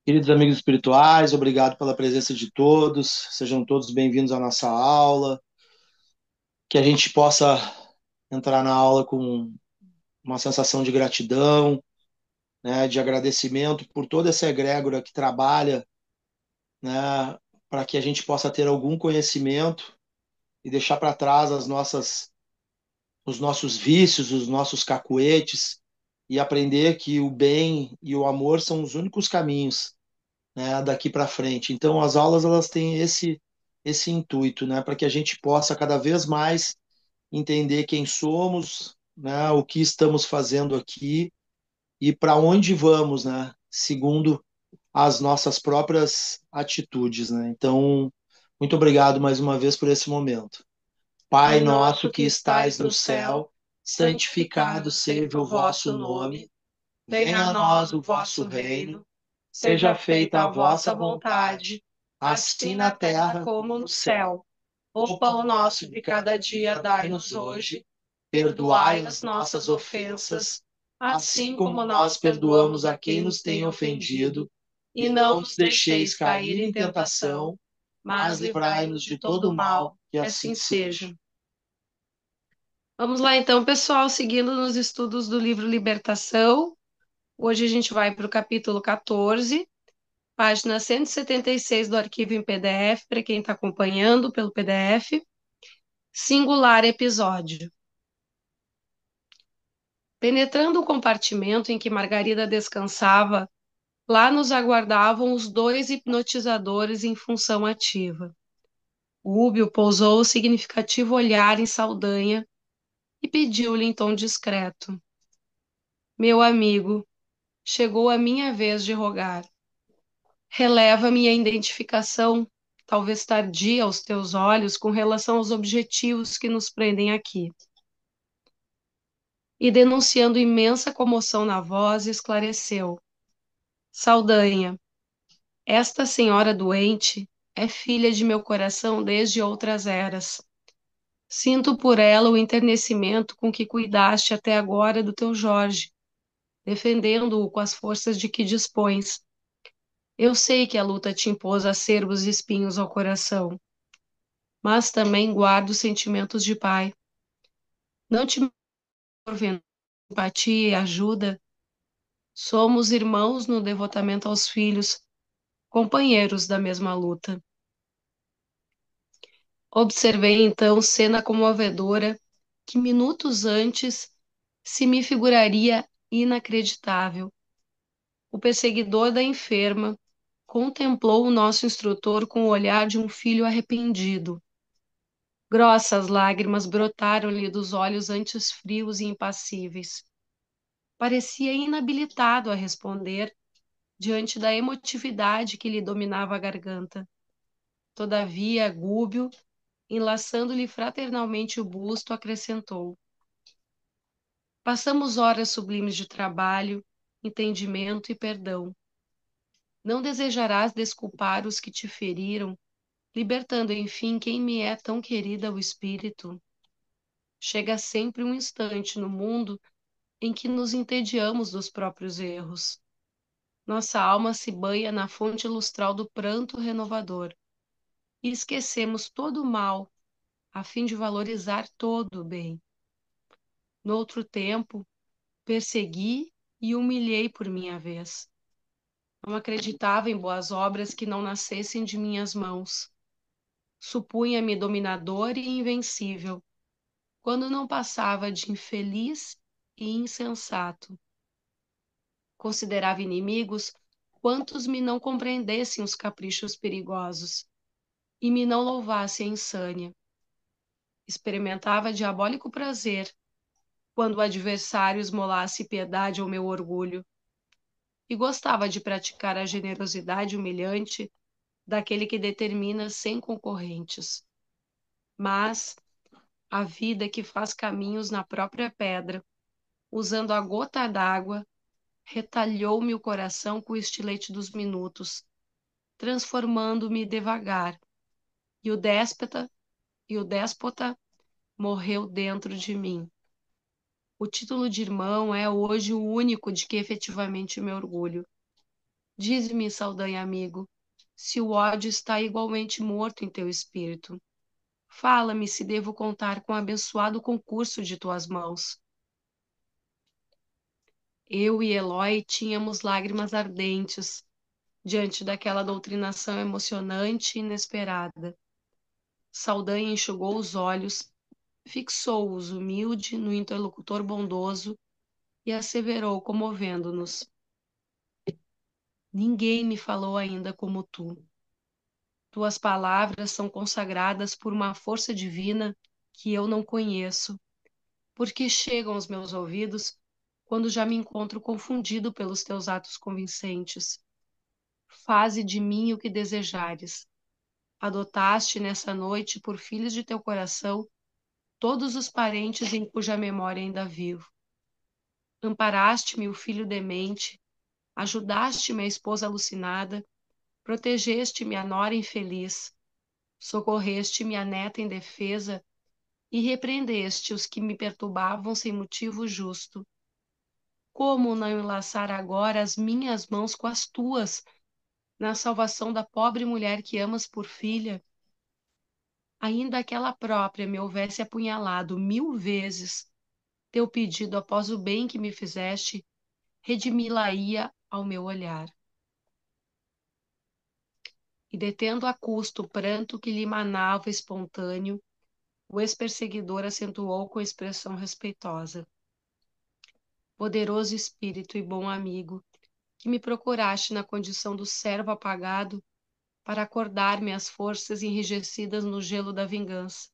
Queridos amigos espirituais, obrigado pela presença de todos. Sejam todos bem-vindos à nossa aula. Que a gente possa entrar na aula com uma sensação de gratidão, né, de agradecimento por toda essa egrégora que trabalha, né, para que a gente possa ter algum conhecimento e deixar para trás os nossos vícios, os nossos cacuetes e aprender que o bem e o amor são os únicos caminhos, né, daqui para frente. Então, as aulas elas têm esse intuito, né, para que a gente possa cada vez mais entender quem somos, né, o que estamos fazendo aqui e para onde vamos, né, segundo as nossas próprias atitudes, né? Então, muito obrigado mais uma vez por esse momento. Pai Pai nosso nosso que que estais estais no no céu, céu, santificado santificado seja seja o o vosso vosso nome. nome. Venha Venha a a nós nós o o vosso vosso reino. reino. Seja Seja feita feita a a vossa vossa vontade, vontade, assim assim na na terra terra como como no no céu. céu. O O pão pão nosso nosso de de cada cada dia dia dai-nos dai-nos hoje. hoje. Perdoai Perdoai as as nossas nossas ofensas, ofensas, assim assim como como nós nós perdoamos perdoamos a a quem quem nos nos tem tem ofendido. ofendido. E E não não nos nos deixeis deixeis cair cair em em tentação, tentação, mas mas livrai-nos livrai-nos de de todo todo o mal, mal. que Que assim assim seja. seja. Vamos lá então, pessoal, seguindo nos estudos do livro Libertação. Hoje a gente vai para o capítulo 14, página 176 do arquivo em PDF, para quem está acompanhando pelo PDF. Singular episódio. Penetrando o compartimento em que Margarida descansava, lá nos aguardavam os dois hipnotizadores em função ativa. Rúbio pousou o significativo olhar em Saldanha e pediu-lhe em tom discreto: Meu amigo, chegou a minha vez de rogar. Releva minha identificação, talvez tardia aos teus olhos, com relação aos objetivos que nos prendem aqui. E denunciando imensa comoção na voz, esclareceu: Saldanha, esta senhora doente é filha de meu coração desde outras eras. Sinto por ela o enternecimento com que cuidaste até agora do teu Jorge, defendendo-o com as forças de que dispões. Eu sei que a luta te impôs acerbos espinhos ao coração, mas também guardo sentimentos de pai. Não te porventura empatia e ajuda? Somos irmãos no devotamento aos filhos, companheiros da mesma luta. Observei então cena comovedora que minutos antes se me figuraria inacreditável. O perseguidor da enferma contemplou o nosso instrutor com o olhar de um filho arrependido. Grossas lágrimas brotaram-lhe dos olhos antes frios e impassíveis. Parecia inabilitado a responder diante da emotividade que lhe dominava a garganta. Todavia, Gúbio, enlaçando-lhe fraternalmente o busto, acrescentou: Passamos horas sublimes de trabalho, entendimento e perdão. Não desejarás desculpar os que te feriram, libertando, enfim, quem me é tão querida o espírito? Chega sempre um instante no mundo em que nos entediamos dos próprios erros. Nossa alma se banha na fonte lustral do pranto renovador e esquecemos todo o mal a fim de valorizar todo o bem. Noutro tempo, persegui e humilhei por minha vez. Não acreditava em boas obras que não nascessem de minhas mãos. Supunha-me dominador e invencível, quando não passava de infeliz e insensato. Considerava inimigos quantos me não compreendessem os caprichos perigosos e me não louvassem a insânia. Experimentava diabólico prazer quando o adversário esmolasse piedade ao meu orgulho, e gostava de praticar a generosidade humilhante daquele que determina sem concorrentes. Mas a vida que faz caminhos na própria pedra, usando a gota d'água, retalhou-me o coração com o estilete dos minutos, transformando-me devagar, e o déspota morreu dentro de mim. O título de irmão é hoje o único de que efetivamente me orgulho. Diz-me, Saldanha amigo, se o ódio está igualmente morto em teu espírito. Fala-me se devo contar com o abençoado concurso de tuas mãos. Eu e Eloy tínhamos lágrimas ardentes diante daquela doutrinação emocionante e inesperada. Saldanha enxugou os olhos, fixou-os humilde no interlocutor bondoso e asseverou, comovendo-nos: Ninguém me falou ainda como tu. Tuas palavras são consagradas por uma força divina que eu não conheço, porque chegam aos meus ouvidos quando já me encontro confundido pelos teus atos convincentes. Faze de mim o que desejares. Adotaste nessa noite por filhos de teu coração todos os parentes em cuja memória ainda vivo. Amparaste-me o filho demente, ajudaste-me a esposa alucinada, protegeste-me a nora infeliz, socorreste-me a neta indefesa e repreendeste os que me perturbavam sem motivo justo. Como não enlaçar agora as minhas mãos com as tuas, na salvação da pobre mulher que amas por filha? Ainda aquela própria me houvesse apunhalado 1000 vezes, teu pedido após o bem que me fizeste, redimi-la-ia ao meu olhar. E detendo a custo o pranto que lhe manava espontâneo, o ex-perseguidor acentuou com expressão respeitosa: Poderoso espírito e bom amigo, que me procuraste na condição do servo apagado para acordar-me as forças enrijecidas no gelo da vingança.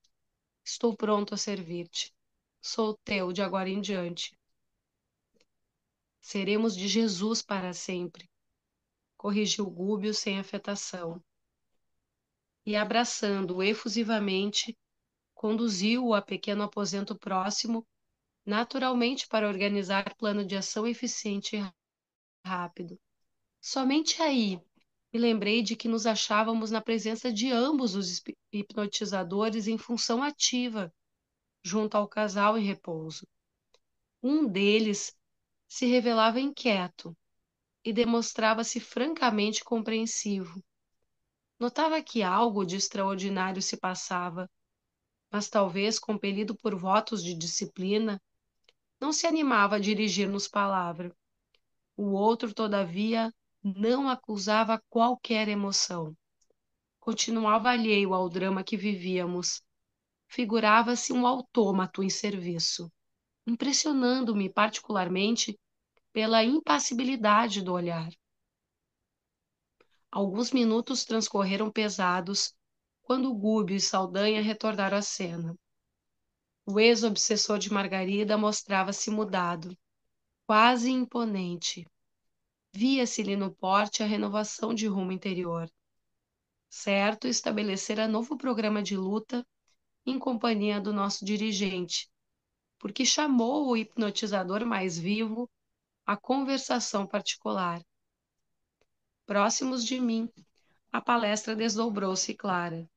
Estou pronto a servir-te. Sou teu de agora em diante. Seremos de Jesus para sempre, corrigiu Gúbio sem afetação. E abraçando-o efusivamente, conduziu-o a pequeno aposento próximo, naturalmente para organizar plano de ação eficiente e rápido. Somente aí me lembrei de que nos achávamos na presença de ambos os hipnotizadores em função ativa, junto ao casal em repouso. Um deles se revelava inquieto e demonstrava-se francamente compreensivo. Notava que algo de extraordinário se passava, mas talvez compelido por votos de disciplina, não se animava a dirigir-nos palavra. O outro, todavia, não acusava qualquer emoção. Continuava alheio ao drama que vivíamos. Figurava-se um autômato em serviço, impressionando-me particularmente pela impassibilidade do olhar. Alguns minutos transcorreram pesados quando Gúbio e Saldanha retornaram à cena. O ex-obsessor de Margarida mostrava-se mudado, quase imponente. Via-se-lhe no porte a renovação de rumo interior. Certo, estabelecera novo programa de luta em companhia do nosso dirigente, porque chamou o hipnotizador mais vivo à conversação particular. Próximos de mim, a palestra desdobrou-se clara.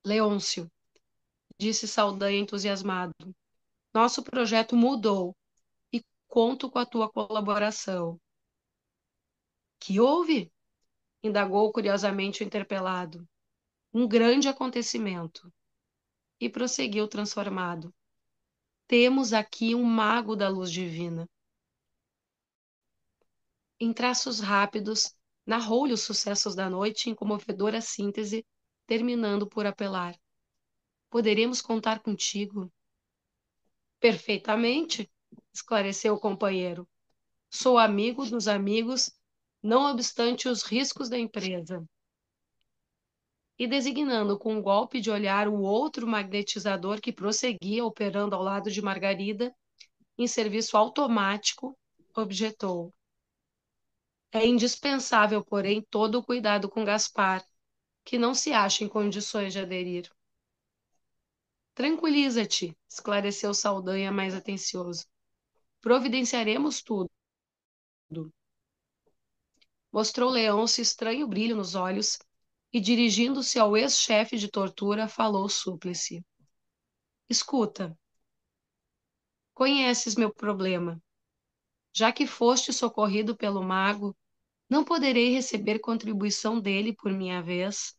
Leôncio, disse Saldanha entusiasmado, nosso projeto mudou e conto com a tua colaboração. Que houve? Indagou curiosamente o interpelado. Um grande acontecimento. E prosseguiu transformado. Temos aqui um mago da luz divina. Em traços rápidos, narrou-lhe os sucessos da noite em comovedora síntese, terminando por apelar. Poderemos contar contigo? Perfeitamente, esclareceu o companheiro. Sou amigo dos amigos, não obstante os riscos da empresa. E designando com um golpe de olhar o outro magnetizador que prosseguia operando ao lado de Margarida, em serviço automático, objetou. É indispensável, porém, todo o cuidado com Gaspar, que não se acha em condições de aderir. Tranquiliza-te, esclareceu Saldanha mais atencioso. Providenciaremos tudo. Mostrou Leôncio estranho brilho nos olhos e, dirigindo-se ao ex-chefe de tortura, falou súplice. Escuta, conheces meu problema. Já que foste socorrido pelo mago, não poderei receber contribuição dele por minha vez?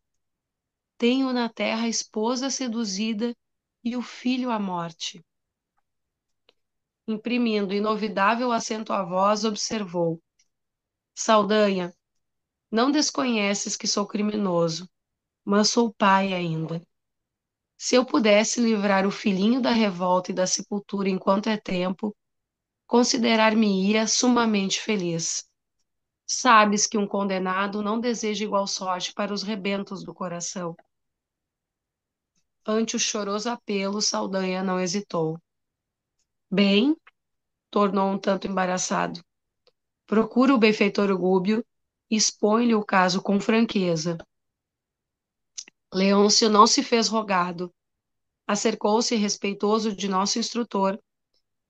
Tenho na terra a esposa seduzida e o filho à morte. Imprimindo inovidável acento à voz, observou: Saldanha, não desconheces que sou criminoso, mas sou pai ainda. Se eu pudesse livrar o filhinho da revolta e da sepultura enquanto é tempo, considerar-me-ia sumamente feliz. Sabes que um condenado não deseja igual sorte para os rebentos do coração. Ante o choroso apelo, Saldanha não hesitou. Bem, tornou um tanto embaraçado. Procura o benfeitor Gúbio e expõe-lhe o caso com franqueza. Leôncio não se fez rogado. Acercou-se respeitoso de nosso instrutor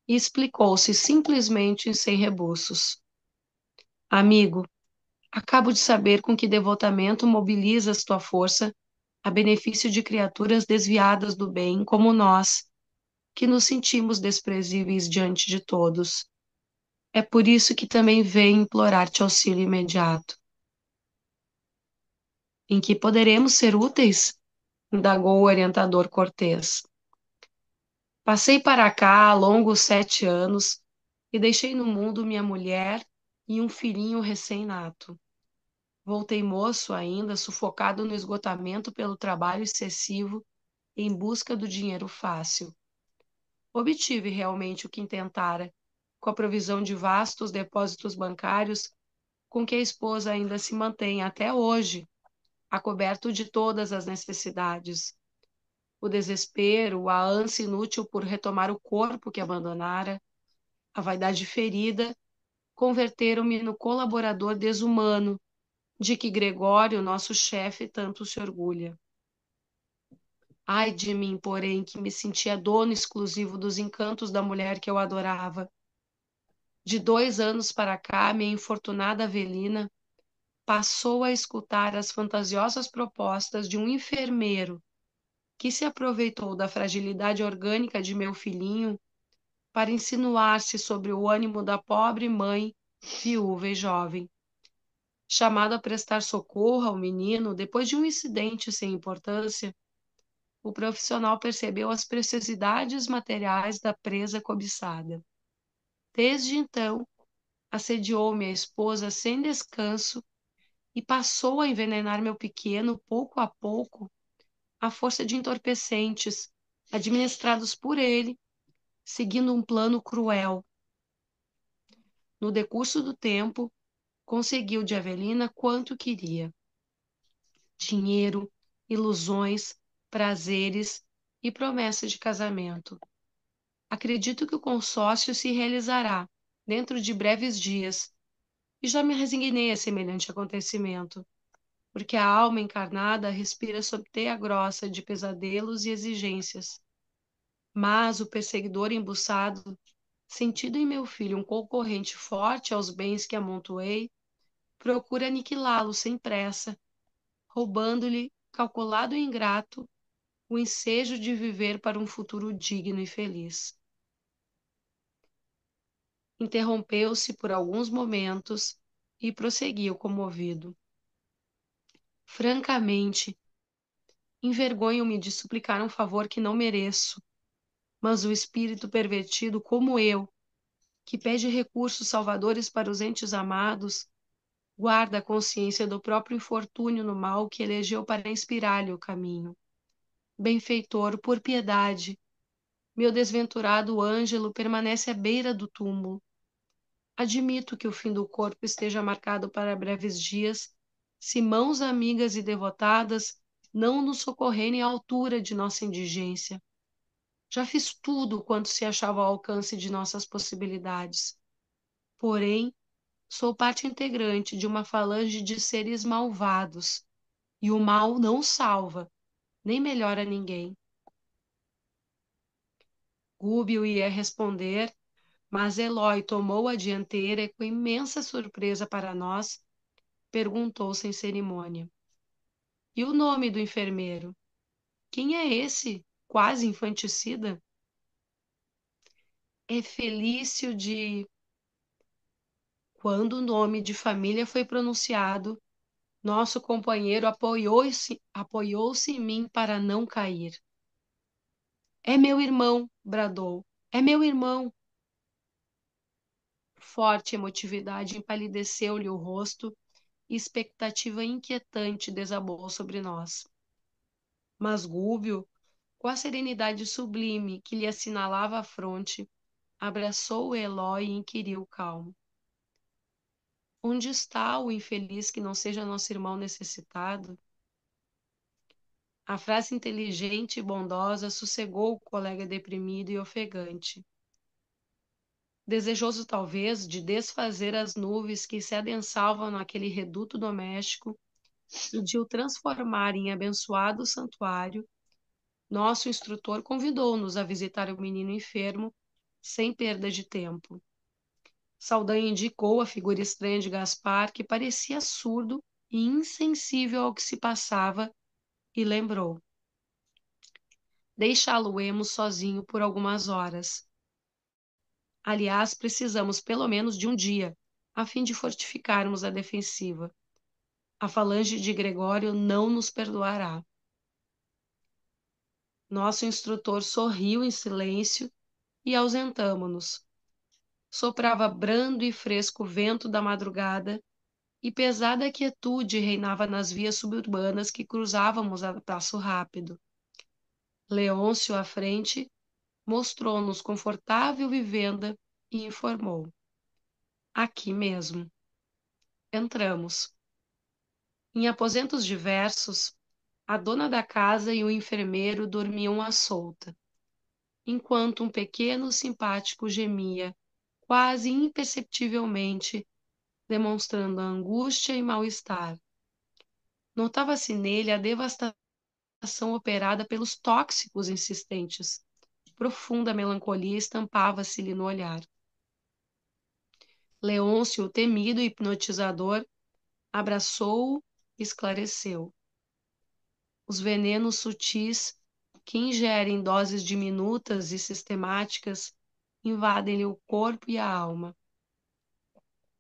e explicou-se simplesmente sem rebuços. Amigo, acabo de saber com que devotamento mobilizas tua força a benefício de criaturas desviadas do bem como nós, que nos sentimos desprezíveis diante de todos. É por isso que também venho implorar-te auxílio imediato. Em que poderemos ser úteis? Indagou o orientador Cortês. Passei para cá há longos 7 anos e deixei no mundo minha mulher e um filhinho recém-nato. Voltei moço ainda, sufocado no esgotamento pelo trabalho excessivo em busca do dinheiro fácil. Obtive realmente o que intentara, com a provisão de vastos depósitos bancários com que a esposa ainda se mantém até hoje, acoberto de todas as necessidades. O desespero, a ânsia inútil por retomar o corpo que abandonara, a vaidade ferida, converteram-me no colaborador desumano de que Gregório, nosso chefe, tanto se orgulha. Ai de mim, porém, que me sentia dono exclusivo dos encantos da mulher que eu adorava. De 2 anos para cá, minha infortunada Avelina passou a escutar as fantasiosas propostas de um enfermeiro que se aproveitou da fragilidade orgânica de meu filhinho para insinuar-se sobre o ânimo da pobre mãe, viúva e jovem. Chamado a prestar socorro ao menino depois de um incidente sem importância, o profissional percebeu as preciosidades materiais da presa cobiçada. Desde então, assediou minha esposa sem descanso e passou a envenenar meu pequeno pouco a pouco à força de entorpecentes administrados por ele, seguindo um plano cruel. No decurso do tempo, conseguiu de Avelina quanto queria: dinheiro, ilusões, prazeres e promessa de casamento. Acredito que o consórcio se realizará dentro de breves dias e já me resignei a semelhante acontecimento, porque a alma encarnada respira sob teia grossa de pesadelos e exigências. Mas o perseguidor embuçado, sentindo em meu filho um concorrente forte aos bens que amontoei, procura aniquilá-lo sem pressa, roubando-lhe, calculado e ingrato, o ensejo de viver para um futuro digno e feliz. Interrompeu-se por alguns momentos e prosseguiu comovido. Francamente, envergonho-me de suplicar um favor que não mereço, mas o espírito pervertido como eu, que pede recursos salvadores para os entes amados, guarda a consciência do próprio infortúnio no mal que elegeu para inspirar-lhe o caminho. Benfeitor, por piedade, meu desventurado Ângelo permanece à beira do túmulo. Admito que o fim do corpo esteja marcado para breves dias, se mãos amigas e devotadas não nos socorrerem à altura de nossa indigência. Já fiz tudo quanto se achava ao alcance de nossas possibilidades. Porém, sou parte integrante de uma falange de seres malvados, e o mal não salva, nem melhora ninguém. Gúbio ia responder, mas Eloy tomou a dianteira e, com imensa surpresa para nós, perguntou sem cerimônia: E o nome do enfermeiro? Quem é esse, quase infanticida? É Felício de... Quando o nome de família foi pronunciado, nosso companheiro apoiou-se em mim para não cair. É meu irmão, bradou. É meu irmão. Forte emotividade empalideceu-lhe o rosto e expectativa inquietante desabou sobre nós. Mas Gúbio, com a serenidade sublime que lhe assinalava a fronte, abraçou o Eloy e inquiriu calmo: onde está o infeliz que não seja nosso irmão necessitado? A frase inteligente e bondosa sossegou o colega deprimido e ofegante. Desejoso, talvez, de desfazer as nuvens que se adensavam naquele reduto doméstico e de o transformar em abençoado santuário, nosso instrutor convidou-nos a visitar o menino enfermo sem perda de tempo. Saldanha indicou a figura estranha de Gaspar, que parecia surdo e insensível ao que se passava, e lembrou: deixá-lo-emos sozinho por algumas horas. Aliás, precisamos pelo menos de um dia, a fim de fortificarmos a defensiva. A falange de Gregório não nos perdoará. Nosso instrutor sorriu em silêncio e ausentamo-nos. Soprava brando e fresco vento da madrugada e pesada quietude reinava nas vias suburbanas que cruzávamos a passo rápido. Leôncio, à frente, mostrou-nos confortável vivenda e informou: aqui mesmo. Entramos. Em aposentos diversos, a dona da casa e o enfermeiro dormiam à solta, enquanto um pequeno simpático gemia, quase imperceptivelmente, demonstrando angústia e mal-estar. Notava-se nele a devastação operada pelos tóxicos insistentes. Profunda melancolia estampava-se-lhe no olhar. Leôncio, o temido hipnotizador, abraçou-o e esclareceu: os venenos sutis que ingerem doses diminutas e sistemáticas invadem-lhe o corpo e a alma.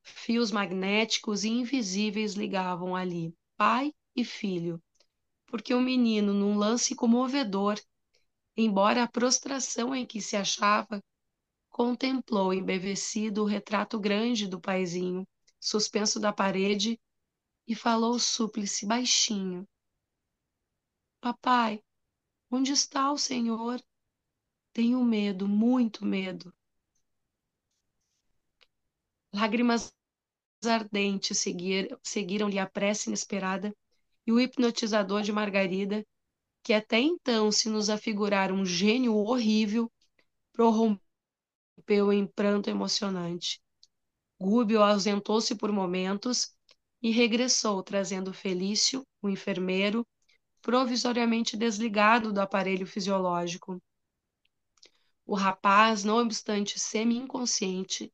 Fios magnéticos e invisíveis ligavam ali pai e filho, porque o menino, num lance comovedor, embora a prostração em que se achava, contemplou embevecido o retrato grande do paizinho, suspenso da parede, e falou súplice baixinho: papai, onde está o senhor? Tenho medo, muito medo. Lágrimas ardentes seguiram-lhe a prece inesperada, e o hipnotizador de Margarida, que até então se nos afigurara um gênio horrível, prorrompeu em pranto emocionante. Gúbio ausentou-se por momentos e regressou, trazendo Felício, o enfermeiro, provisoriamente desligado do aparelho fisiológico. O rapaz, não obstante semi-inconsciente,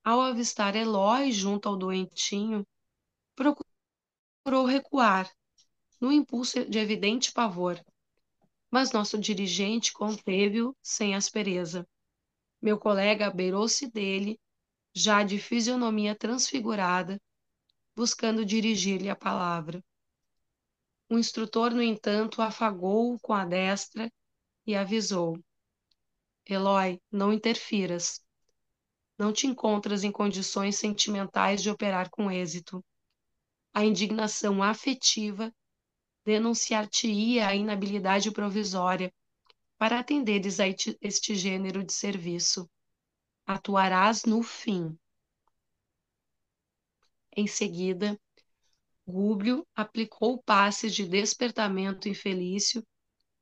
ao avistar Eloy junto ao doentinho, procurou recuar, no impulso de evidente pavor, mas nosso dirigente conteve-o sem aspereza. Meu colega abeirou-se dele, já de fisionomia transfigurada, buscando dirigir-lhe a palavra. O instrutor, no entanto, afagou-o com a destra e avisou: Eloy, não interfiras. Não te encontras em condições sentimentais de operar com êxito. A indignação afetiva denunciar-te-ia a inabilidade provisória para atenderes a este gênero de serviço. Atuarás no fim. Em seguida, Gúblio aplicou passes de despertamento em Felício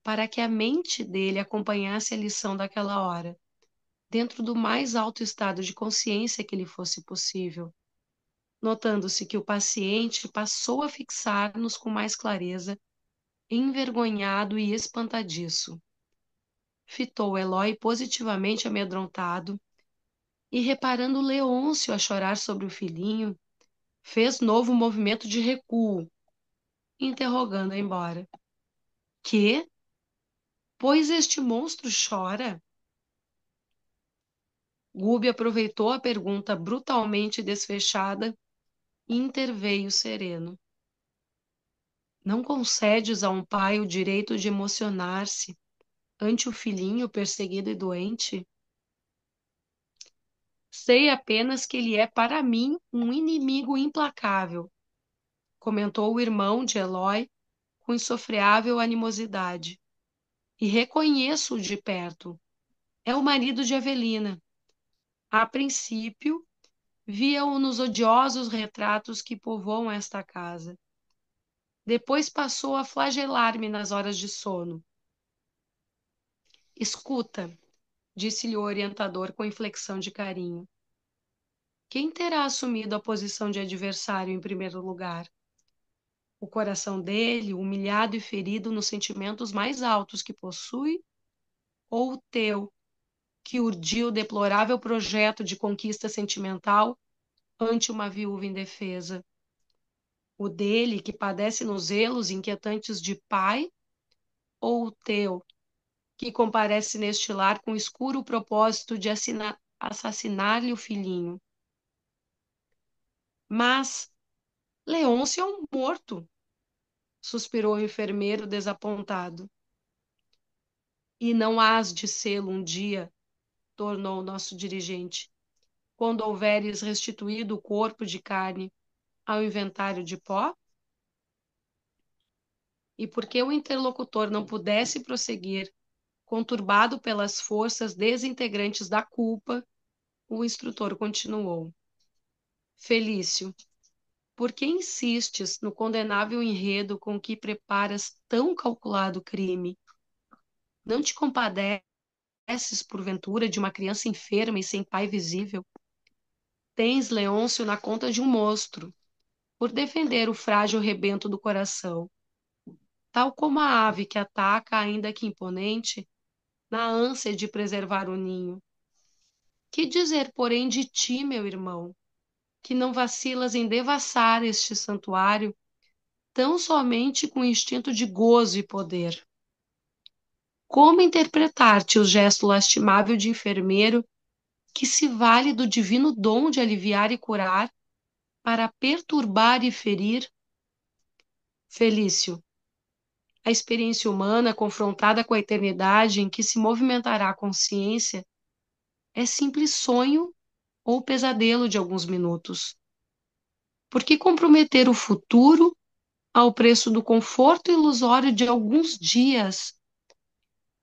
para que a mente dele acompanhasse a lição daquela hora, dentro do mais alto estado de consciência que lhe fosse possível, notando-se que o paciente passou a fixar-nos com mais clareza, envergonhado e espantadiço. Fitou Eloy positivamente amedrontado e, reparando Leôncio a chorar sobre o filhinho, fez novo movimento de recuo, interrogando-a embora. Que? Pois este monstro chora? Gubi aproveitou a pergunta brutalmente desfechada e interveio sereno. Não concedes a um pai o direito de emocionar-se ante o filhinho perseguido e doente? Sei apenas que ele é para mim um inimigo implacável, comentou o irmão de Eloy com insofreável animosidade. E reconheço-o de perto. É o marido de Evelina. A princípio, via-o nos odiosos retratos que povoam esta casa. Depois passou a flagelar-me nas horas de sono. Escuta, disse-lhe o orientador com inflexão de carinho. Quem terá assumido a posição de adversário em primeiro lugar? O coração dele, humilhado e ferido nos sentimentos mais altos que possui? Ou o teu, que urdiu o deplorável projeto de conquista sentimental ante uma viúva indefesa? O dele, que padece nos zelos inquietantes de pai? Ou o teu, que comparece neste lar com o escuro propósito de assassinar-lhe o filhinho? Mas Leôncio é um morto, suspirou o enfermeiro desapontado. E não hás de sê-lo um dia, tornou o nosso dirigente, quando houveres restituído o corpo de carne ao inventário de pó? E porque o interlocutor não pudesse prosseguir, conturbado pelas forças desintegrantes da culpa, o instrutor continuou. Felício, por que insistes no condenável enredo com que preparas tão calculado crime? Não te compadeces, porventura, de uma criança enferma e sem pai visível? Tens Leôncio na conta de um monstro, por defender o frágil rebento do coração, tal como a ave que ataca, ainda que imponente, na ânsia de preservar o ninho. Que dizer, porém, de ti, meu irmão, que não vacilas em devassar este santuário tão somente com instinto de gozo e poder? Como interpretar-te o gesto lastimável de enfermeiro que se vale do divino dom de aliviar e curar para perturbar e ferir? Felício, a experiência humana confrontada com a eternidade em que se movimentará a consciência é simples sonho ou pesadelo de alguns minutos. Por que comprometer o futuro ao preço do conforto ilusório de alguns dias?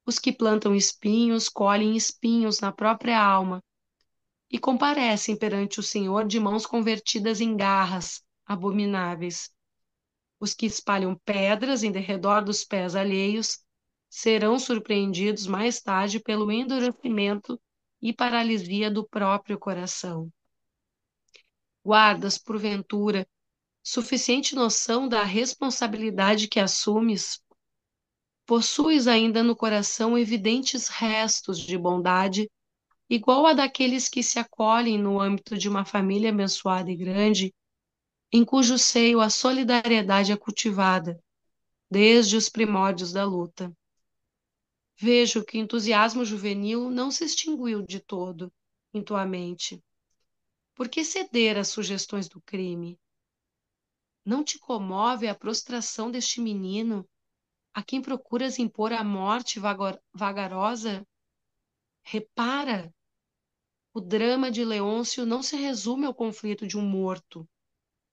Os que plantam espinhos colhem espinhos na própria alma e comparecem perante o Senhor de mãos convertidas em garras abomináveis. Os que espalham pedras em derredor dos pés alheios serão surpreendidos mais tarde pelo endurecimento e paralisia do próprio coração. Guardas, porventura, suficiente noção da responsabilidade que assumes? Possuis ainda no coração evidentes restos de bondade, igual a daqueles que se acolhem no âmbito de uma família abençoada e grande, em cujo seio a solidariedade é cultivada, desde os primórdios da luta. Vejo que o entusiasmo juvenil não se extinguiu de todo em tua mente. Por que ceder às sugestões do crime? Não te comove a prostração deste menino, a quem procuras impor a morte vagarosa? Repara, o drama de Leôncio não se resume ao conflito de um morto,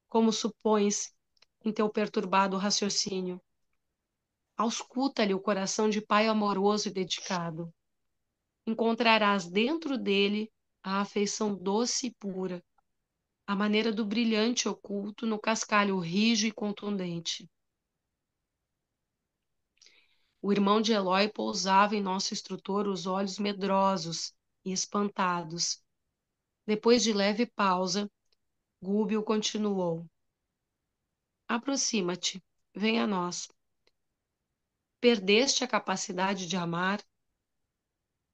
como supões em teu perturbado raciocínio. Ausculta-lhe o coração de pai amoroso e dedicado. Encontrarás dentro dele a afeição doce e pura, a maneira do brilhante oculto no cascalho rijo e contundente. O irmão de Eloy pousava em nosso instrutor os olhos medrosos e espantados. Depois de leve pausa, Gúbio continuou. Aproxima-te, vem a nós. Perdeste a capacidade de amar?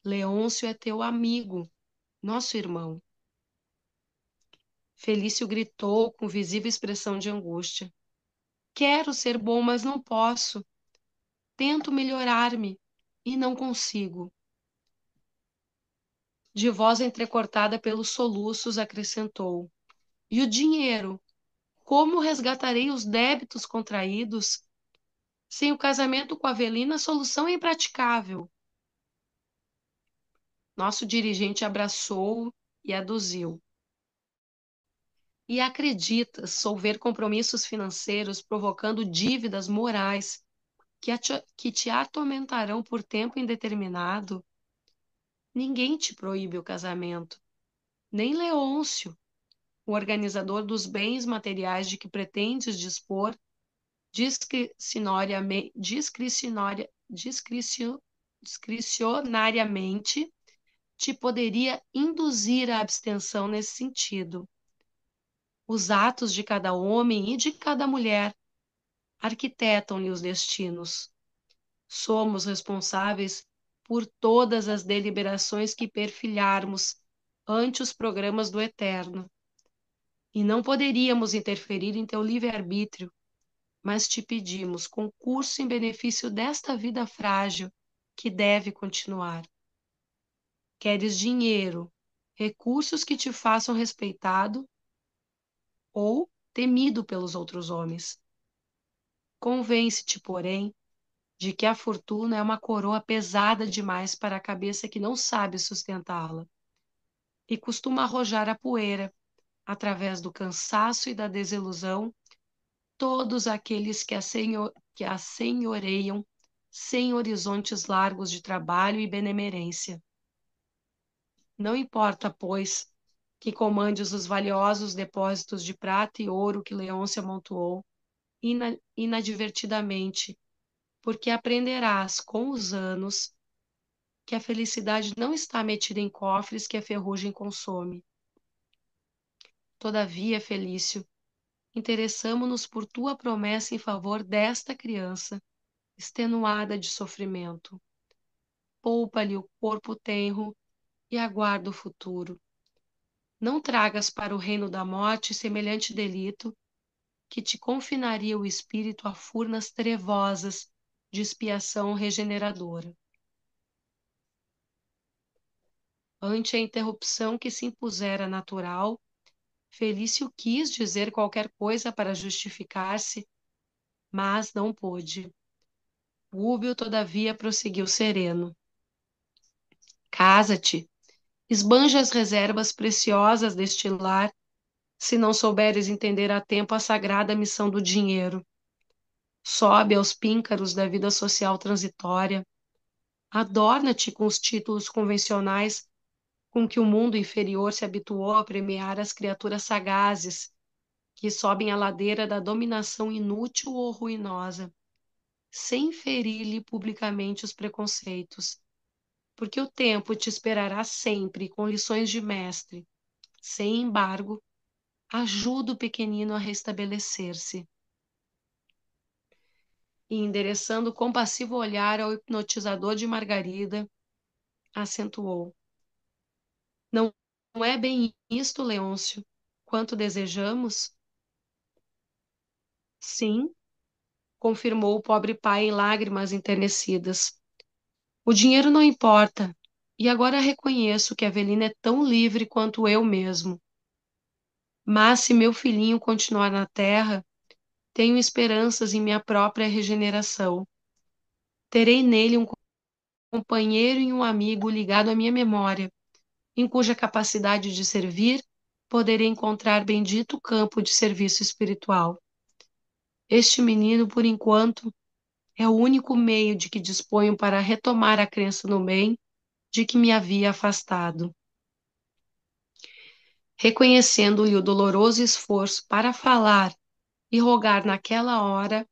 Leôncio é teu amigo, nosso irmão. Felício gritou com visível expressão de angústia. Quero ser bom, mas não posso. Tento melhorar-me e não consigo. De voz entrecortada pelos soluços, acrescentou: E o dinheiro? Como resgatarei os débitos contraídos? Sem o casamento com a Avelina, a solução é impraticável. Nosso dirigente abraçou e aduziu. E acreditas solver compromissos financeiros provocando dívidas morais que te atormentarão por tempo indeterminado? Ninguém te proíbe o casamento, nem Leôncio, o organizador dos bens materiais de que pretendes dispor, discricionariamente, te poderia induzir à abstenção nesse sentido. Os atos de cada homem e de cada mulher arquitetam-lhe os destinos. Somos responsáveis por todas as deliberações que perfilharmos ante os programas do Eterno. E não poderíamos interferir em teu livre-arbítrio, mas te pedimos concurso em benefício desta vida frágil que deve continuar. Queres dinheiro, recursos que te façam respeitado ou temido pelos outros homens. Convence-te, porém, de que a fortuna é uma coroa pesada demais para a cabeça que não sabe sustentá-la, e costuma arrojar a poeira, através do cansaço e da desilusão, todos aqueles que a senhoreiam sem horizontes largos de trabalho e benemerência. Não importa, pois, que comandes os valiosos depósitos de prata e ouro que Leôncio amontoou inadvertidamente, porque aprenderás com os anos que a felicidade não está metida em cofres que a ferrugem consome. Todavia, Felício, interessamo-nos por tua promessa em favor desta criança, extenuada de sofrimento. Poupa-lhe o corpo tenro e aguarda o futuro. Não tragas para o reino da morte semelhante delito que te confinaria o espírito a furnas trevosas de expiação regeneradora. Ante a interrupção que se impusera natural, Felício quis dizer qualquer coisa para justificar-se, mas não pôde. Rúbio, todavia, prosseguiu sereno. Casa-te, esbanja as reservas preciosas deste lar, se não souberes entender a tempo a sagrada missão do dinheiro. Sobe aos píncaros da vida social transitória, adorna-te com os títulos convencionais com que o mundo inferior se habituou a premiar as criaturas sagazes que sobem a ladeira da dominação inútil ou ruinosa, sem ferir-lhe publicamente os preconceitos, porque o tempo te esperará sempre com lições de mestre. Sem embargo, ajuda o pequenino a restabelecer-se. E endereçando compassivo olhar ao hipnotizador de Margarida, acentuou: Não é bem isto, Leôncio, quanto desejamos? Sim, confirmou o pobre pai em lágrimas enternecidas. O dinheiro não importa, e agora reconheço que a Avelina é tão livre quanto eu mesmo. Mas se meu filhinho continuar na terra, tenho esperanças em minha própria regeneração. Terei nele um companheiro e um amigo ligado à minha memória, em cuja capacidade de servir poderei encontrar bendito campo de serviço espiritual. Este menino, por enquanto, é o único meio de que disponho para retomar a crença no bem de que me havia afastado. Reconhecendo-lhe o doloroso esforço para falar e rogar naquela hora,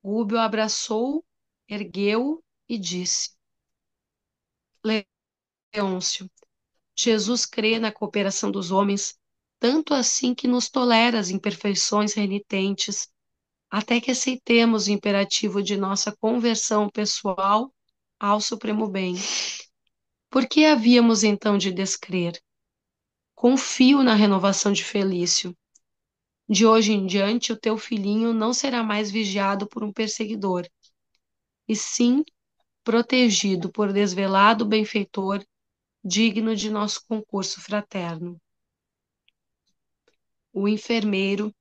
Rúbio abraçou, ergueu e disse: Leôncio, Jesus crê na cooperação dos homens, tanto assim que nos tolera as imperfeições renitentes, até que aceitemos o imperativo de nossa conversão pessoal ao supremo bem. Por que havíamos então de descrer? Confio na renovação de Felício. De hoje em diante, o teu filhinho não será mais vigiado por um perseguidor, e sim protegido por desvelado benfeitor digno de nosso concurso fraterno. O enfermeiro,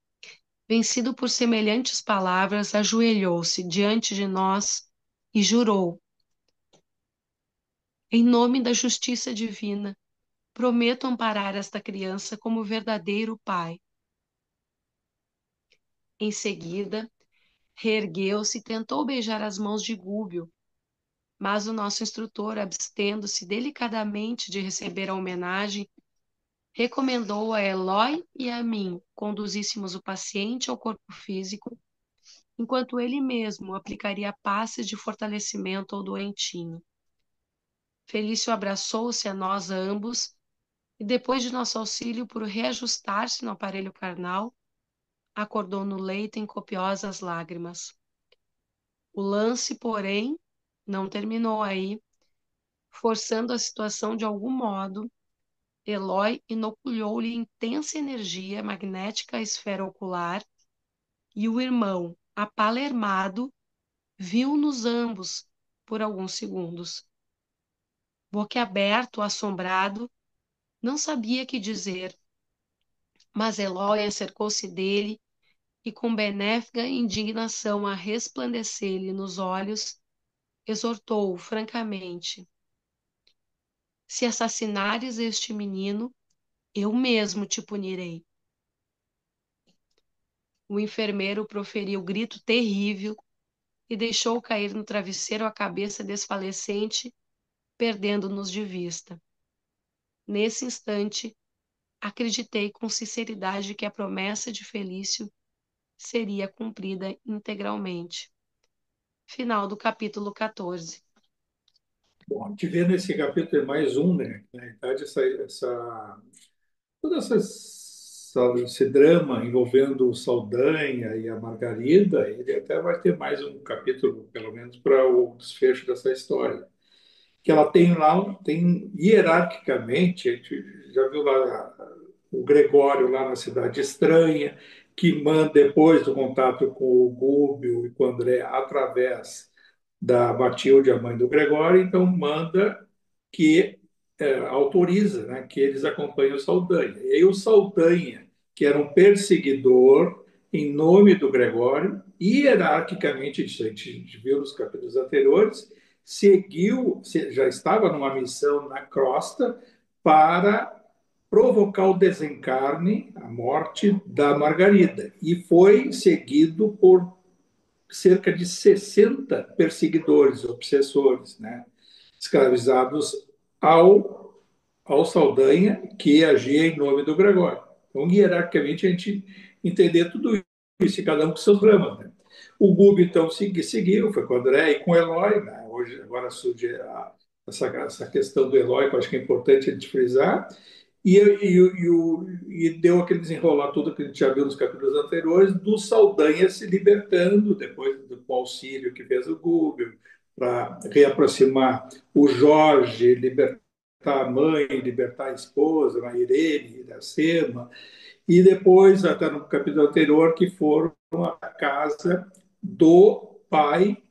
vencido por semelhantes palavras, ajoelhou-se diante de nós e jurou: em nome da justiça divina, prometo amparar esta criança como verdadeiro pai. Em seguida, reergueu-se e tentou beijar as mãos de Gúbio, mas o nosso instrutor, abstendo-se delicadamente de receber a homenagem, recomendou a Eloy e a mim conduzíssemos o paciente ao corpo físico, enquanto ele mesmo aplicaria passes de fortalecimento ao doentinho. Felício abraçou-se a nós ambos e, depois de nosso auxílio por reajustar-se no aparelho carnal, acordou no leito em copiosas lágrimas. O lance, porém, não terminou aí. Forçando a situação de algum modo, Eloy inoculou-lhe intensa energia magnética à esfera ocular e o irmão, apalermado, viu-nos ambos por alguns segundos. Boquiaberto, assombrado, não sabia que dizer, mas Eloy acercou-se dele e, com benéfica indignação a resplandecer-lhe nos olhos, exortou-o francamente: se assassinares este menino, eu mesmo te punirei. O enfermeiro proferiu grito terrível e deixou cair no travesseiro a cabeça desfalecente, perdendo-nos de vista. Nesse instante, acreditei com sinceridade que a promessa de Felício seria cumprida integralmente. Final do capítulo 14. Bom, a gente vê nesse capítulo é mais um, né? Na verdade, todo esse drama envolvendo o Saldanha e a Margarida, ele até vai ter mais um capítulo, pelo menos, para o desfecho dessa história. Que ela tem lá, tem hierarquicamente, a gente já viu lá o Gregório lá na Cidade Estranha, que manda depois do contato com o Gúbio e com o André através da Matilde, a mãe do Gregório, então manda que autoriza, né, que eles acompanhem o Saldanha. E aí o Saldanha, que era um perseguidor em nome do Gregório, hierarquicamente, isso a gente viu nos capítulos anteriores, seguiu, já estava numa missão na crosta para provocar o desencarne, a morte da Margarida, e foi seguido por cerca de 60 perseguidores, obsessores, né, escravizados ao Saldanha, que agia em nome do Gregório. Então, hierarquicamente, a gente entender tudo isso, e cada um com seus dramas. Né? O Gubi, então, seguiu, foi com o André e com o Eloy. Né? Hoje, agora surge essa questão do Eloy, que eu acho que é importante a gente frisar. E deu aquele desenrolar tudo que a gente já viu nos capítulos anteriores, do Saldanha se libertando, depois do auxílio que fez o Gubi, para reaproximar o Jorge, libertar a mãe, libertar a esposa, a Irene, Iracema, e depois, até no capítulo anterior, que foram à casa do pai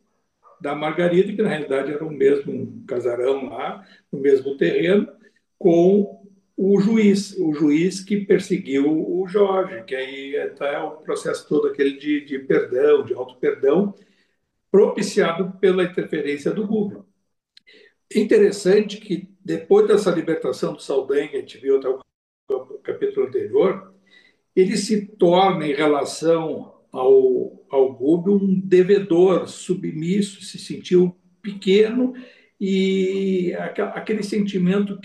da Margarida, que na realidade era o mesmo casarão lá, no mesmo terreno, com o juiz que perseguiu o Jorge, que aí está o processo todo aquele de perdão, de auto-perdão, propiciado pela interferência do Google. É interessante que, depois dessa libertação do Saldanha, que a gente viu até o capítulo anterior, ele se torna, em relação ao Gúbio, um devedor submisso, se sentiu pequeno e aquele sentimento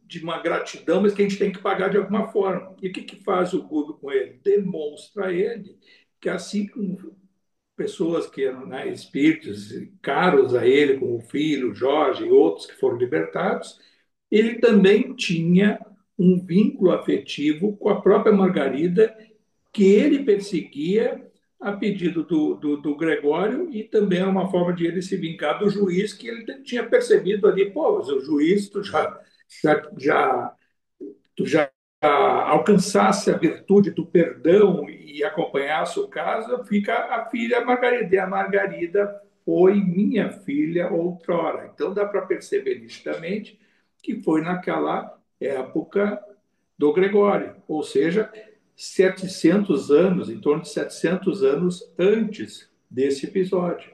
de uma gratidão, mas que a gente tem que pagar de alguma forma. E o que faz o Gúbio com ele? Demonstra a ele que, assim como pessoas que eram, né, espíritos caros a ele, como o filho, Jorge e outros que foram libertados, ele também tinha um vínculo afetivo com a própria Margarida, que ele perseguia a pedido do Gregório, e também é uma forma de ele se vingar do juiz, que ele tinha percebido ali, pô, o juiz, já, já tu já alcançasse a virtude do perdão e acompanhasse o caso, fica a filha Margarida. E a Margarida foi minha filha outrora. Então dá para perceber nitidamente que foi naquela época do Gregório, ou seja, 700 anos, em torno de 700 anos antes desse episódio.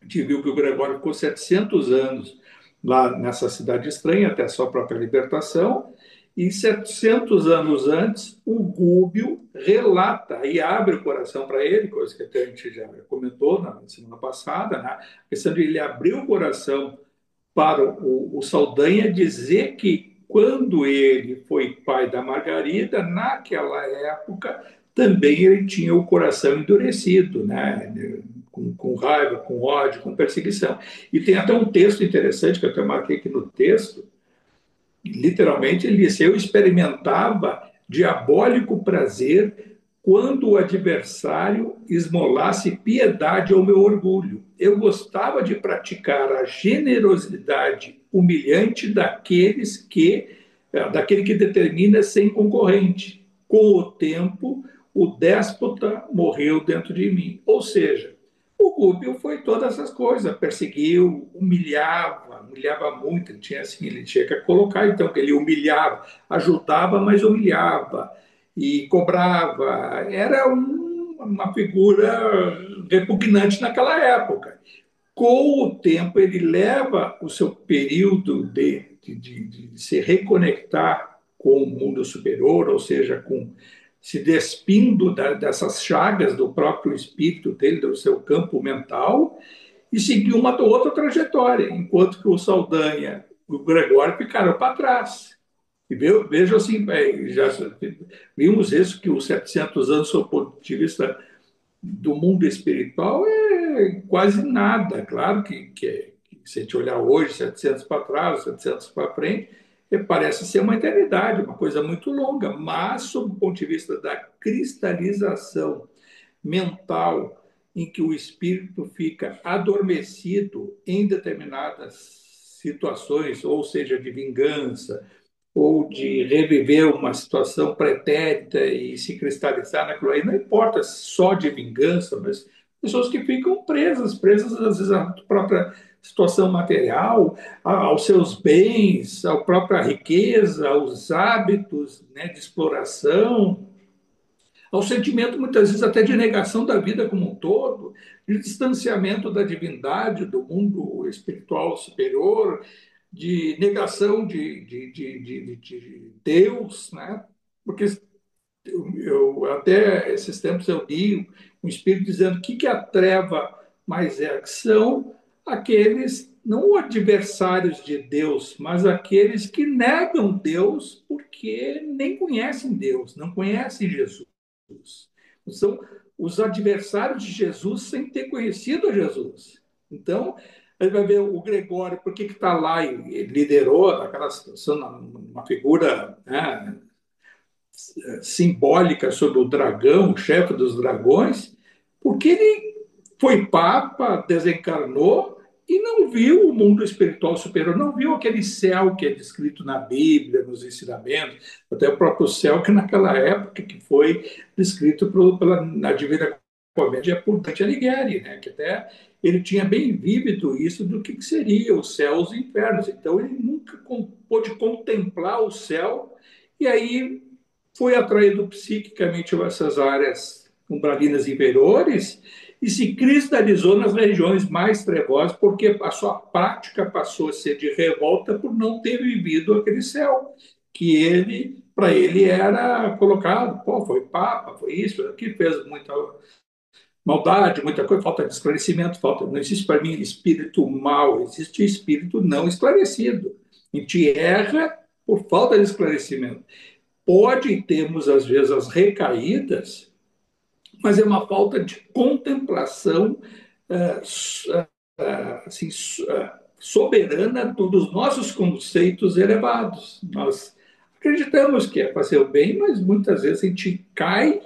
A gente viu que o Gregório ficou 700 anos lá nessa cidade estranha, até a sua própria libertação, e 700 anos antes, o Gúbio relata e abre o coração para ele, coisa que até a gente já comentou na semana passada, né? A questão de ele abrir o coração para o Saldanha dizer que quando ele foi pai da Margarida, naquela época, também ele tinha o coração endurecido, né? Com raiva, com ódio, com perseguição. E tem até um texto interessante, que eu até marquei aqui no texto, literalmente ele disse: eu experimentava diabólico prazer quando o adversário esmolasse piedade ao meu orgulho. Eu gostava de praticar a generosidade humilhante daquele que determina sem concorrente. Com o tempo, o déspota morreu dentro de mim. Ou seja, o Gúbio foi todas essas coisas, perseguiu, humilhava muito, ele tinha que colocar, então, que ele humilhava, ajudava, mas humilhava, e cobrava, era uma figura repugnante naquela época. Com o tempo, ele leva o seu período de se reconectar com o mundo superior, ou seja, se despindo dessas chagas do próprio espírito dele, do seu campo mental, e seguir uma outra trajetória, enquanto que o Saldanha e o Gregório ficaram para trás. E veja assim, já vimos isso, que os 700 anos, do ponto de vista do mundo espiritual, é quase nada. Claro que se a gente olhar hoje, 700 para trás, 700 para frente, parece ser uma eternidade, uma coisa muito longa, mas, sob o ponto de vista da cristalização mental, em que o espírito fica adormecido em determinadas situações, ou seja, de vingança, ou de reviver uma situação pretérita e se cristalizar naquilo aí, não importa só de vingança, mas pessoas que ficam presas às vezes à própria situação material, aos seus bens, à própria riqueza, aos hábitos, né, de exploração, ao sentimento, muitas vezes, até de negação da vida como um todo, de distanciamento da divindade, do mundo espiritual superior, de negação de Deus, né? Porque até esses tempos eu li um espírito dizendo o que a treva mais é, que são aqueles, não adversários de Deus, mas aqueles que negam Deus porque nem conhecem Deus, não conhecem Jesus. São os adversários de Jesus sem ter conhecido a Jesus. Então, a gente vai ver o Gregório, por que está lá e liderou naquela situação, uma figura, né, simbólica sobre o dragão, o chefe dos dragões, porque ele foi papa, desencarnou e não viu o mundo espiritual superior, não viu aquele céu que é descrito na Bíblia, nos ensinamentos, até o próprio céu que naquela época que foi descrito na Divina Comédia por Dante Alighieri, né? Que até ele tinha bem vívido isso do que seria os céus e infernos. Então ele nunca pôde contemplar o céu e aí foi atraído psiquicamente a essas áreas umbralinas inferiores e se cristalizou nas regiões mais trevosas, porque a sua prática passou a ser de revolta por não ter vivido aquele céu, que para ele era colocado, pô, foi papa, foi isso, aqui fez muita maldade, muita coisa, falta de esclarecimento, não existe para mim espírito mau, existe espírito não esclarecido. A gente erra por falta de esclarecimento. Pode termos, às vezes, as recaídas, mas é uma falta de contemplação assim, soberana dos nossos conceitos elevados. Nós acreditamos que é fazer o bem, mas muitas vezes a gente cai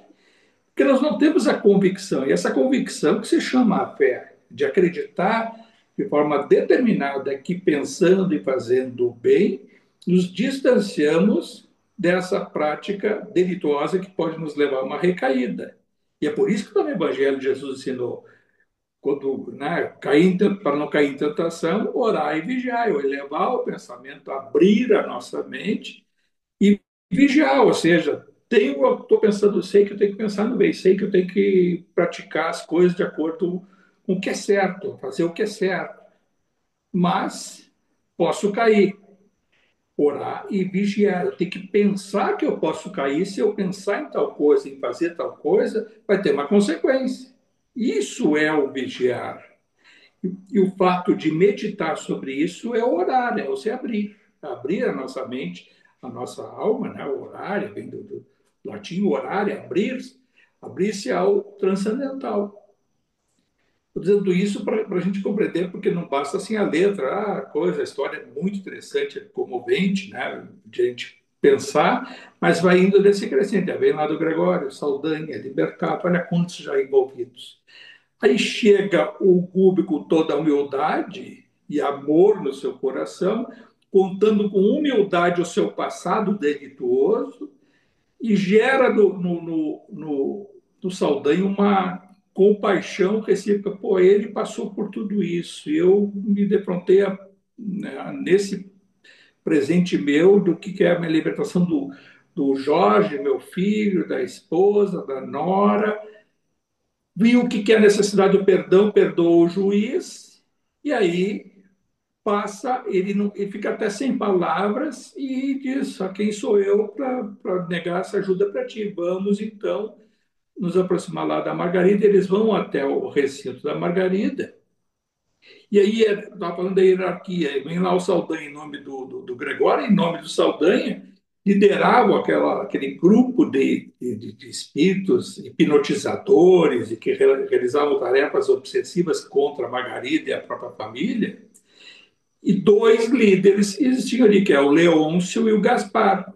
porque nós não temos a convicção. E essa convicção que se chama a fé, de acreditar de forma determinada que pensando e fazendo o bem, nos distanciamos dessa prática delituosa que pode nos levar a uma recaída. E é por isso que no Evangelho Jesus ensinou: quando, né, para não cair em tentação, orar e vigiar, eu elevar o pensamento, abrir a nossa mente e vigiar, ou seja, estou pensando, sei que eu tenho que pensar no bem, sei que eu tenho que praticar as coisas de acordo com o que é certo, fazer o que é certo, mas posso cair, orar e vigiar. Eu tenho que pensar que eu posso cair. Se eu pensar em tal coisa, em fazer tal coisa, vai ter uma consequência. Isso é o vigiar. E o fato de meditar sobre isso é orar, é você abrir a nossa mente, a nossa alma, né? O orar, vem do latim, orar é abrir-se ao transcendental. Estou dizendo isso para a gente compreender, porque não basta assim a letra, a coisa, a história é muito interessante, é comovente, né? De a gente pensar, mas vai indo nesse crescente. Vem lá do Gregório, Saldanha, Libertato, olha quantos já envolvidos. Aí chega o Gube com toda a humildade e amor no seu coração, contando com humildade o seu passado delituoso, e gera no Saldanha uma compaixão recíproca. Pô, ele passou por tudo isso. Eu me defrontei né, nesse presente meu do que é a minha libertação do Jorge, meu filho, da esposa, da nora. Vi o que é a necessidade do perdão, perdoa o juiz, e aí passa, ele fica até sem palavras e diz: a quem sou eu para negar essa ajuda para ti? Vamos então nos aproximar lá da Margarida. Eles vão até o recinto da Margarida, e aí estava falando da hierarquia, vem lá o Saldanha em nome do Gregório, em nome do Saldanha, lideravam aquele grupo de espíritos hipnotizadores e que realizavam tarefas obsessivas contra a Margarida e a própria família. E dois líderes existiam ali, que é o Leôncio e o Gaspar.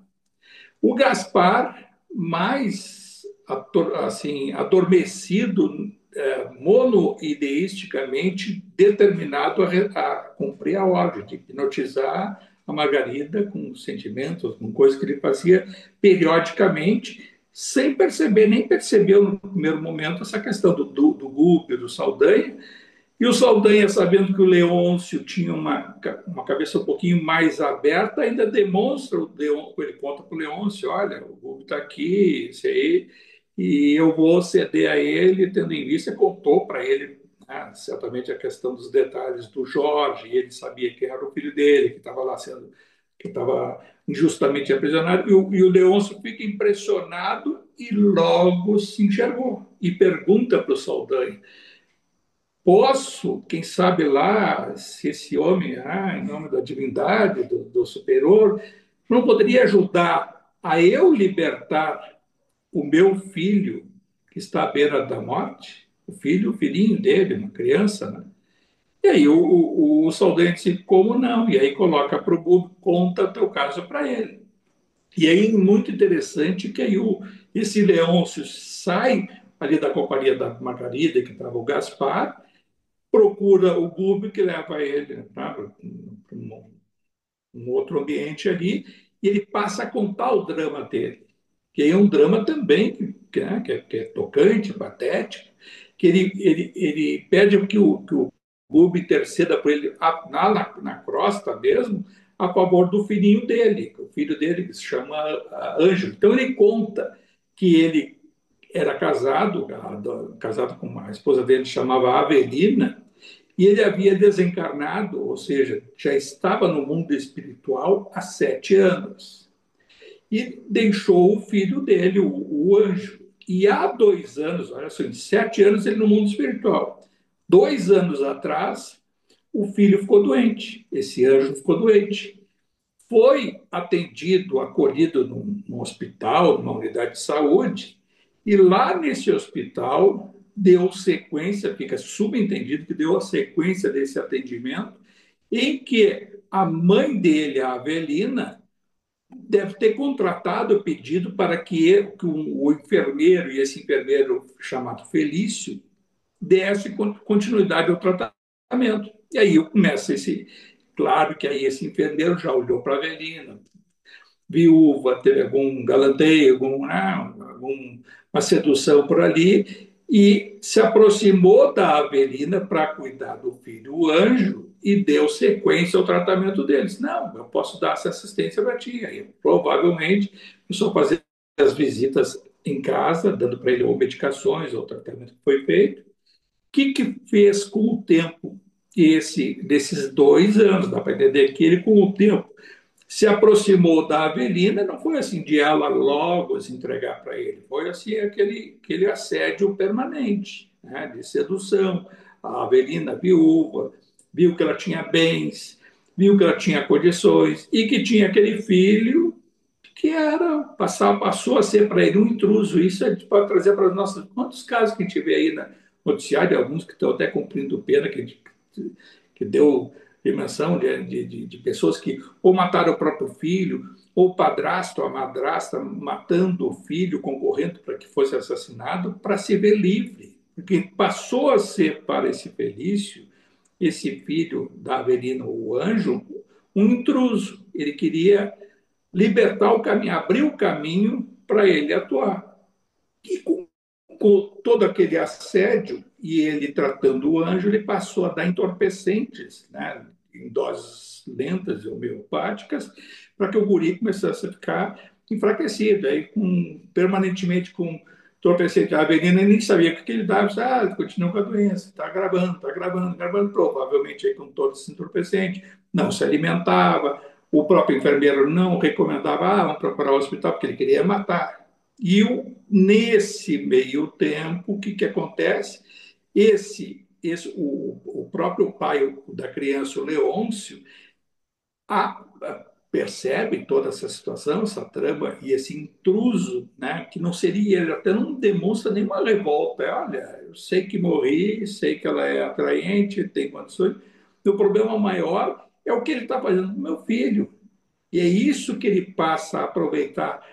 O Gaspar, mais assim, adormecido, monoideisticamente determinado a cumprir a ordem de hipnotizar a Margarida com sentimentos, com coisas que ele fazia periodicamente, sem perceber, nem percebeu no primeiro momento essa questão do Gúbio, do Saldanha, e o Saldanha, sabendo que o Leôncio tinha uma cabeça um pouquinho mais aberta, ainda demonstra, ele conta para o Leôncio: olha, o Hugo está aqui, isso aí, e eu vou ceder a ele, tendo em vista, contou para ele, né, certamente a questão dos detalhes do Jorge, e ele sabia que era o filho dele, que estava lá sendo, que estava injustamente aprisionado, e o Leôncio fica impressionado e logo se enxergou, e pergunta para o Saldanha: posso, quem sabe lá, se esse homem, em nome da divindade, do superior, não poderia ajudar a eu libertar o meu filho que está à beira da morte? O filhinho dele, uma criança, né? E aí o Saldanha disse: como não? E aí coloca para o Bubo, conta o teu caso para ele. E aí muito interessante que aí esse Leôncio sai ali da companhia da Margarida, que estava o Gaspar, procura o Gube, que leva ele para um outro ambiente ali, e ele passa a contar o drama dele, que é um drama também né, que é tocante, patético, que ele pede que o Gube interceda por ele na crosta mesmo, a favor do filhinho dele, o filho dele que se chama Ângelo. Então ele conta que ele era casado com uma esposa dele que chamava Avelina, e ele havia desencarnado, ou seja, já estava no mundo espiritual há 7 anos. E deixou o filho dele, o anjo. E há 2 anos, olha só, em 7 anos ele no mundo espiritual. 2 anos atrás, o filho ficou doente, esse anjo ficou doente. Foi atendido, acolhido num hospital, numa unidade de saúde, e lá nesse hospital deu sequência, fica subentendido que deu a sequência desse atendimento, em que a mãe dele, a Avelina, deve ter contratado, pedido para que o enfermeiro, e esse enfermeiro chamado Felício, desse continuidade ao tratamento. E aí começa esse. Claro que aí esse enfermeiro já olhou para a Avelina, viúva, teve algum galanteio, alguma sedução por ali, e se aproximou da Avelina para cuidar do filho, o anjo, e deu sequência ao tratamento deles. Não, eu posso dar essa assistência para ti. Aí, provavelmente, começou a fazer as visitas em casa, dando para ele ou medicações, ou tratamento que foi feito. O que fez com o tempo desses 2 anos? Dá para entender que ele, com o tempo, se aproximou da Avelina, não foi assim de ela logo se entregar para ele, foi assim aquele assédio permanente, né, de sedução. A Avelina, viúva, viu que ela tinha bens, viu que ela tinha condições e que tinha aquele filho que passou a ser para ele um intruso. Isso a gente pode trazer para os nossos. Quantos casos que a gente vê aí na noticiário, alguns que estão até cumprindo pena, que deu dimensão de pessoas que ou mataram o próprio filho, ou o padrasto, a madrasta, matando o filho, concorrendo para que fosse assassinado, para se ver livre. Porque passou a ser para esse Felício, esse filho da Avelina, o anjo, um intruso. Ele queria libertar o caminho, abrir o caminho para ele atuar. E com todo aquele assédio, e ele tratando o anjo, ele passou a dar entorpecentes, né, em doses lentas e homeopáticas, para que o guri começasse a ficar enfraquecido, aí permanentemente com entorpecente. A Avelina nem sabia o que ele dava, continua com a doença, está gravando, provavelmente aí com todo esse entorpecente, não se alimentava, o próprio enfermeiro não recomendava, vamos procurar o hospital, porque ele queria matar. E nesse meio tempo, o que acontece? O próprio pai da criança, o Leôncio, percebe toda essa situação, essa trama e esse intruso, né, que não seria, ele até não demonstra nenhuma revolta. Olha, eu sei que morri, sei que ela é atraente, tem condições. O problema maior é o que ele está fazendo com meu filho. E é isso que ele passa a aproveitar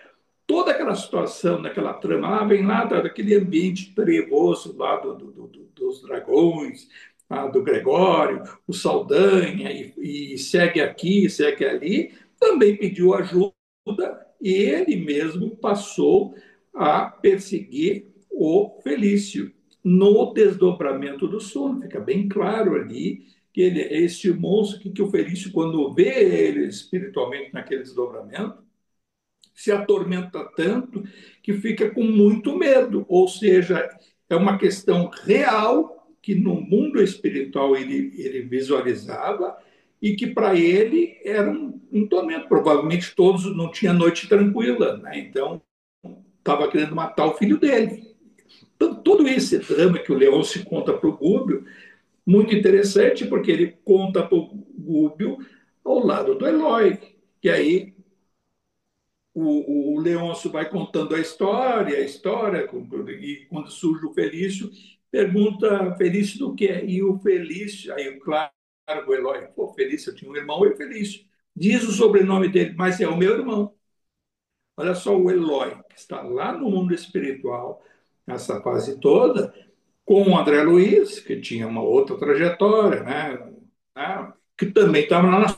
toda aquela situação, daquela trama, vem lá daquele ambiente trevoso lá dos dragões, do Gregório, o Saldanha, e segue aqui, segue ali, também pediu ajuda e ele mesmo passou a perseguir o Felício. No desdobramento do sono, fica bem claro ali que ele é este monstro que o Felício, quando vê ele espiritualmente naquele desdobramento, se atormenta tanto que fica com muito medo. Ou seja, é uma questão real que no mundo espiritual ele visualizava e que para ele era um tormento. Provavelmente todos não tinham noite tranquila, né? Então estava querendo matar o filho dele. Então, todo esse drama que o Leão se conta para o Gúbio, muito interessante, porque ele conta para o Gúbio ao lado do Eloy, que aí o Leôncio vai contando a história, e quando surge o Felício, pergunta Felício do quê? E o Felício, aí, claro, o Eloy, pô, Felício, eu tinha um irmão, e Felício. Diz o sobrenome dele, mas é o meu irmão. Olha só o Eloy, que está lá no mundo espiritual, nessa fase toda, com o André Luiz, que tinha uma outra trajetória, né, que também estava lá na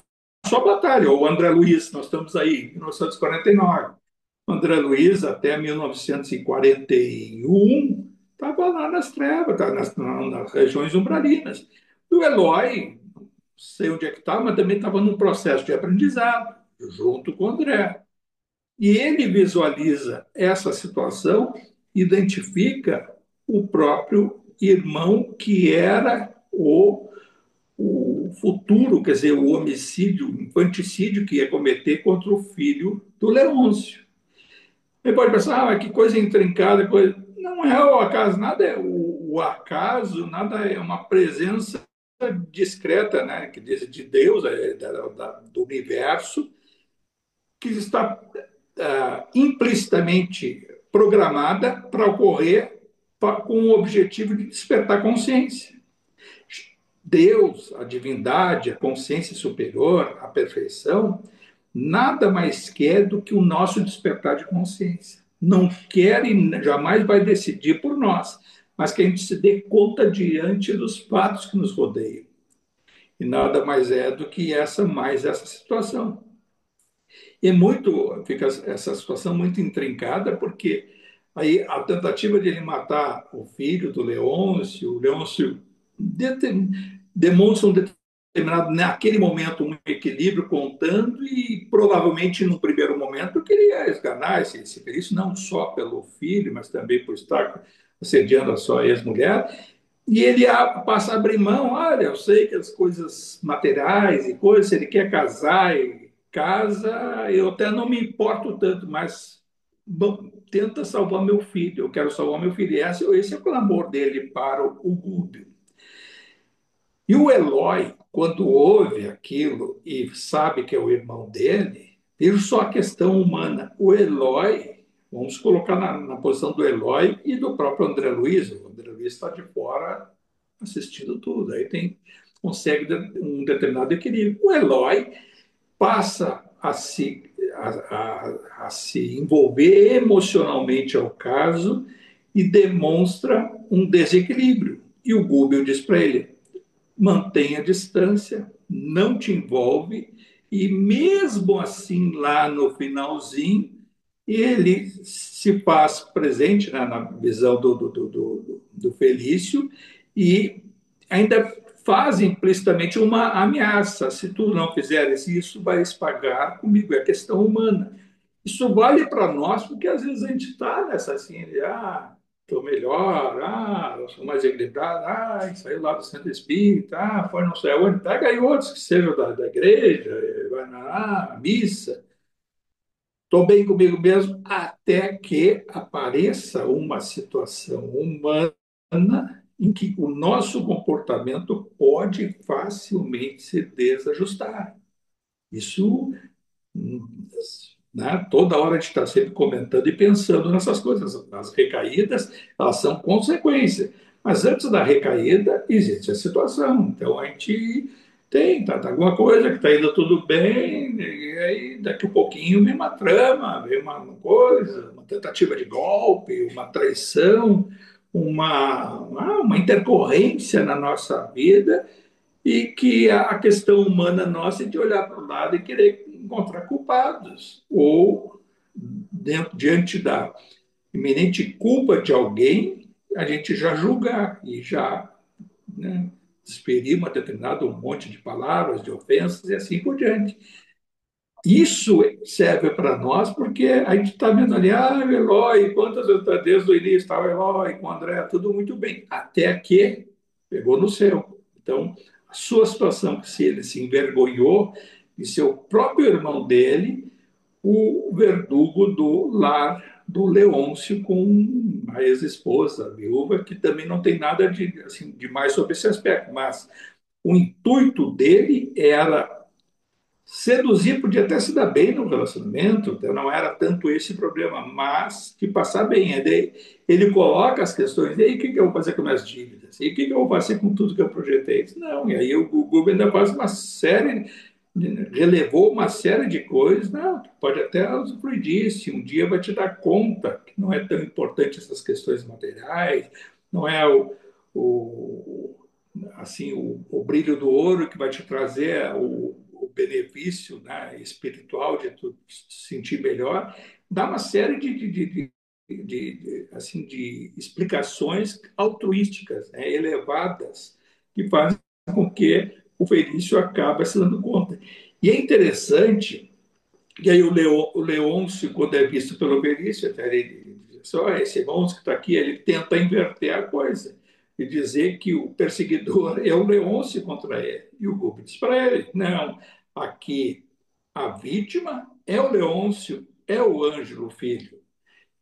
sua batalha. O André Luiz, nós estamos aí, em 1949. O André Luiz, até 1941, estava lá nas trevas, nas regiões umbralinas. O Eloy, não sei onde é que estava, mas também estava num processo de aprendizado, junto com o André. E ele visualiza essa situação, identifica o próprio irmão que era o futuro, quer dizer, o homicídio, o infanticídio que ia cometer contra o filho do Leôncio. Você pode pensar, mas que coisa intrincada, coisa. Não é o acaso, nada é o acaso, nada é uma presença discreta, né, que diz de Deus, do universo, que está implicitamente programada para ocorrer com o objetivo de despertar consciência. Deus, a divindade, a consciência superior, a perfeição, nada mais quer do que o nosso despertar de consciência. Não quer e jamais vai decidir por nós, mas que a gente se dê conta diante dos fatos que nos rodeiam. E nada mais é do que essa situação. E fica essa situação muito intrincada, porque Aí a tentativa de ele matar o filho do Leôncio, o Leôncio demonstra um determinado, naquele momento, um equilíbrio contando e provavelmente, no primeiro momento, queria esganar esse Felício, não só pelo filho, mas também por estar assediando a sua ex-mulher. E ele passa a abrir mão, olha, eu sei que as coisas materiais e coisas, se ele quer casar e casa, eu até não me importo tanto, mas bom, tenta salvar meu filho, eu quero salvar meu filho. E esse é o clamor dele para o Gúbio. E o Eloy, quando ouve aquilo e sabe que é o irmão dele, veja só a questão humana. O Eloy, vamos colocar na posição do Eloy e do próprio André Luiz. O André Luiz está de fora assistindo tudo. Aí consegue um determinado equilíbrio. O Eloy passa a se envolver emocionalmente ao caso e demonstra um desequilíbrio. E o Google diz para ele: mantenha a distância, não te envolve, e mesmo assim, lá no finalzinho, ele se faz presente, né, na visão do Felício e ainda faz implicitamente uma ameaça. Se tu não fizeres isso, vais pagar comigo. É questão humana. Isso vale para nós, porque às vezes a gente está nessa assim, de, estou melhor, eu sou mais equilibrado, saiu lá do centro espírita, foi não sei onde, pega aí outros que sejam da igreja, vai na missa, estou bem comigo mesmo, até que apareça uma situação humana em que o nosso comportamento pode facilmente se desajustar. Isso, né? Toda hora a gente está sempre comentando e pensando nessas coisas. As recaídas, elas são consequência. Mas antes da recaída, existe a situação. Então, a gente tá alguma coisa que está indo tudo bem, e aí daqui a pouquinho vem uma trama, vem uma coisa, uma tentativa de golpe, uma traição, uma intercorrência na nossa vida, e que a questão humana nossa é de olhar para o lado e querer encontrar culpados, ou diante da iminente culpa de alguém, a gente já julgar e já, né, desferir uma determinada um monte de palavras, de ofensas e assim por diante. Isso serve para nós porque a gente está vendo ali, o Eloy, quantas vezes desde o início estava o Eloy com o André, tudo muito bem, até que pegou no céu. Então, a sua situação, que se ele se envergonhou de seu próprio irmão dele, o verdugo do lar do Leôncio com a ex-esposa, a viúva, que também não tem nada de, assim, de mais sobre esse aspecto, mas o intuito dele era seduzir, podia até se dar bem no relacionamento, então não era tanto esse problema, mas que passar bem. Ele coloca as questões, e aí o que eu vou fazer com minhas dívidas? E o que eu vou fazer com tudo que eu projetei? Não, e aí o Google ainda faz uma série, relevou uma série de coisas, não, pode até usufruir disso, um dia vai te dar conta que não é tão importante essas questões materiais, não é assim, o brilho do ouro que vai te trazer o benefício, né, espiritual de tu se sentir melhor, dá uma série assim, de explicações altruísticas, né, elevadas, que fazem com que o Felício acabe se dando conta. E é interessante que aí o Leôncio, quando é visto pelo Felício, até ele diz, esse Leôncio que está aqui, ele tenta inverter a coisa e dizer que o perseguidor é o Leôncio contra ele. E o Gubi diz para ele, não, aqui a vítima é o Leôncio, é o Ângelo, filho.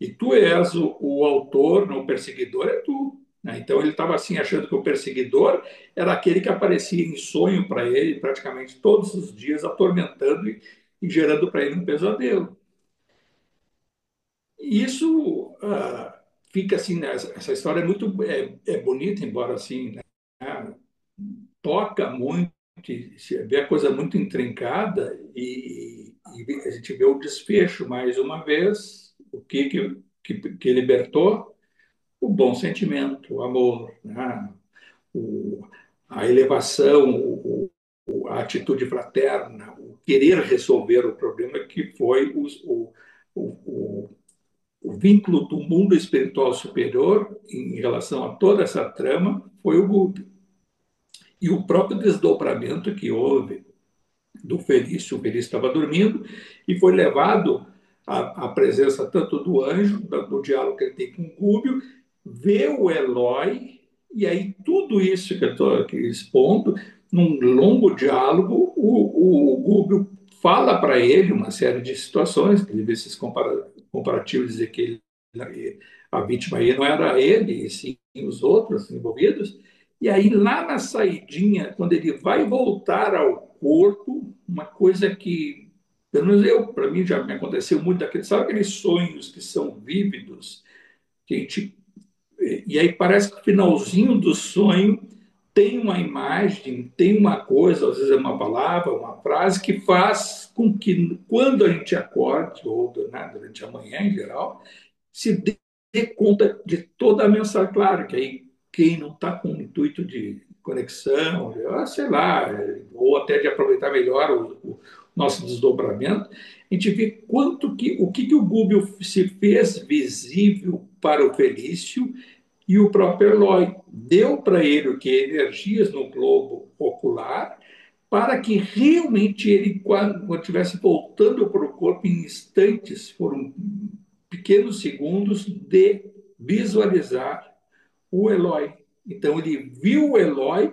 E tu és o autor, não, o perseguidor é tu. Né? Então ele estava assim achando que o perseguidor era aquele que aparecia em sonho para ele praticamente todos os dias, atormentando e gerando para ele um pesadelo. E isso fica assim, né? Essa história é muito bonita, embora assim, né? Toca muito, se vê a coisa muito intrincada e a gente vê o desfecho mais uma vez, o que libertou o bom sentimento, o amor, né? o, a elevação, a atitude fraterna, o querer resolver o problema que foi o o vínculo do mundo espiritual superior em relação a toda essa trama foi o Gúbio. E o próprio desdobramento que houve do Felício, o Felício estava dormindo e foi levado à presença tanto do anjo, do diálogo que ele tem com o Gúbio, vê o Eloi, e aí tudo isso que eu estou aqui expondo, num longo diálogo, o Gúbio fala para ele uma série de situações, inclusive esses comparativos, dizer que a vítima aí não era ele, e sim os outros envolvidos, e aí, lá na saidinha, quando ele vai voltar ao corpo, uma coisa que, pelo menos para mim, já me aconteceu muito, sabe aqueles sonhos que são vívidos, que a gente, e aí parece que o finalzinho do sonho tem uma imagem, tem uma coisa, às vezes é uma palavra, uma frase, que faz com que, quando a gente acorde, ou durante a manhã em geral, se dê conta de toda a mensagem. Claro que aí quem não está com o intuito de conexão, sei lá, ou até de aproveitar melhor o nosso desdobramento, a gente vê o que o Google se fez visível para o Felício e o próprio Eloy. Deu para ele o que? Energias no globo ocular, para que realmente ele, quando estivesse voltando para o corpo em instantes, foram pequenos segundos, de visualizar o Eloi. Então, ele viu o Eloi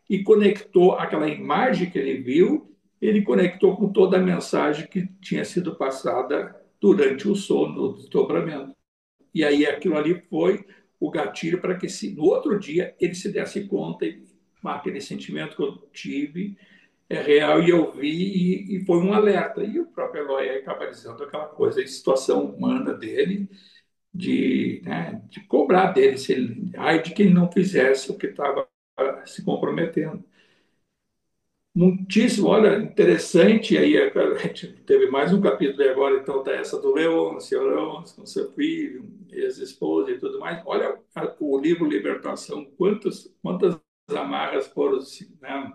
e conectou aquela imagem que ele viu, ele conectou com toda a mensagem que tinha sido passada durante o sono, o desdobramento. E aí aquilo ali foi o gatilho para que no outro dia ele se desse conta e aquele sentimento que eu tive é real e eu vi e foi um alerta. E o próprio Eloy acaba dizendo aquela coisa, a situação humana dele, de cobrar dele, se ele, ai de que ele não fizesse o que estava se comprometendo. Muitíssimo, olha, interessante, aí a gente teve mais um capítulo e agora, então, tá essa do Leôncio, com seu filho, ex-esposa e tudo mais. Olha o livro Libertação, quantas amarras foram, né,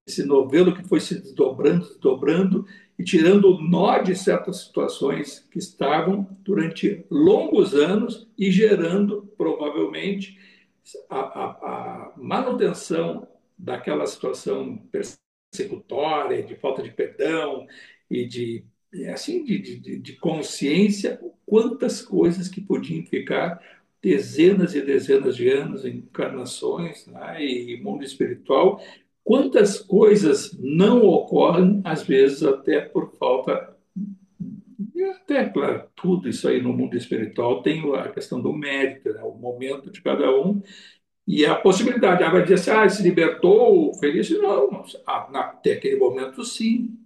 esse novelo que foi se desdobrando, desdobrando e tirando o nó de certas situações que estavam durante longos anos e gerando, provavelmente, a manutenção daquela situação persecutória, de falta de perdão e de consciência, quantas coisas que podiam ficar dezenas e dezenas de anos em encarnações, né, e mundo espiritual, quantas coisas não ocorrem, às vezes até por falta, e até, claro, tudo isso aí no mundo espiritual tem a questão do mérito, né, o momento de cada um, e a possibilidade, vai dizer assim, se libertou, feliz? Não, até aquele momento sim,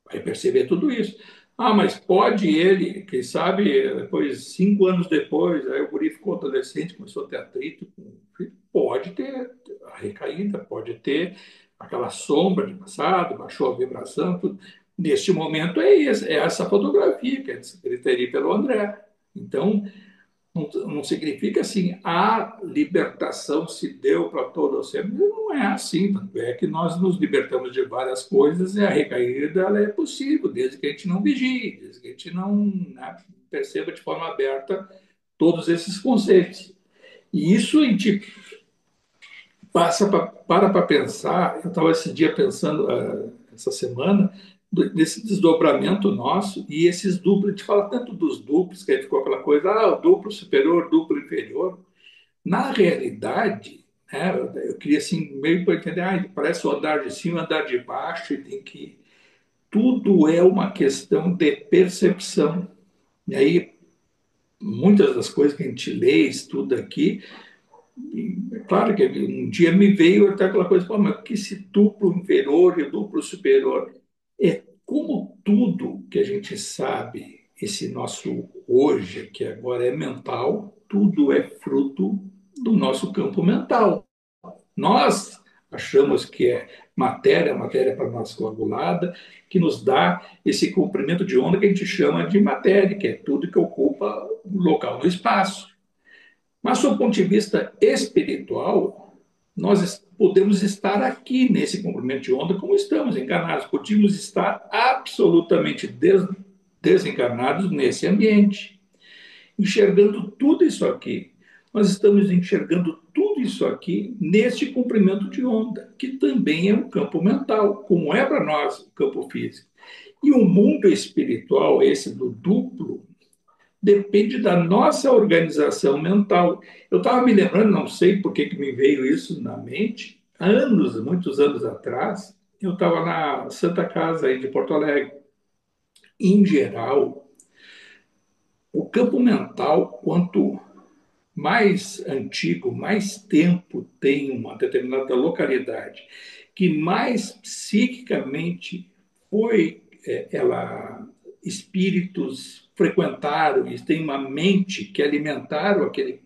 vai perceber tudo isso. Mas pode ele, quem sabe, depois, 5 anos depois, aí o guri ficou adolescente, começou a ter atrito com o filho, pode ter a recaída, pode ter aquela sombra de passado, baixou a vibração, tudo. Neste momento é essa fotografia que ele teria pelo André. Então, não significa assim, a libertação se deu para todo o ser. Não é assim. É que nós nos libertamos de várias coisas e a recaída ela é possível, desde que a gente não vigie, desde que a gente não, né, perceba de forma aberta todos esses conceitos. E isso a gente para pensar. Eu estava esse dia pensando, essa semana, desse desdobramento nosso e esses duplos. A gente fala tanto dos duplos, que aí ficou aquela coisa, o duplo superior, duplo inferior. Na realidade, né, eu queria assim, meio para entender, parece o andar de cima, o andar de baixo, e tem que. Tudo é uma questão de percepção. E aí, muitas das coisas que a gente lê, estuda aqui, é claro que um dia me veio até aquela coisa, mas que esse duplo inferior e duplo superior? É como tudo que a gente sabe, esse nosso hoje, que agora é mental, tudo é fruto do nosso campo mental. Nós achamos que é matéria para nós coagulada, que nos dá esse comprimento de onda que a gente chama de matéria, que é tudo que ocupa o local no espaço. Mas, do ponto de vista espiritual, nós podemos estar aqui nesse comprimento de onda como estamos encarnados. Podíamos estar absolutamente desencarnados nesse ambiente, enxergando tudo isso aqui. Nós estamos enxergando tudo isso aqui neste comprimento de onda, que também é um campo mental, como é para nós o campo físico. E o mundo espiritual, esse do duplo, depende da nossa organização mental. Eu estava me lembrando, não sei por que me veio isso na mente, anos, muitos anos atrás, eu estava na Santa Casa aí de Porto Alegre. Em geral, o campo mental, quanto mais antigo, mais tempo tem uma determinada localidade, que mais psiquicamente foi ela espíritos frequentaram e tem uma mente que alimentaram aquele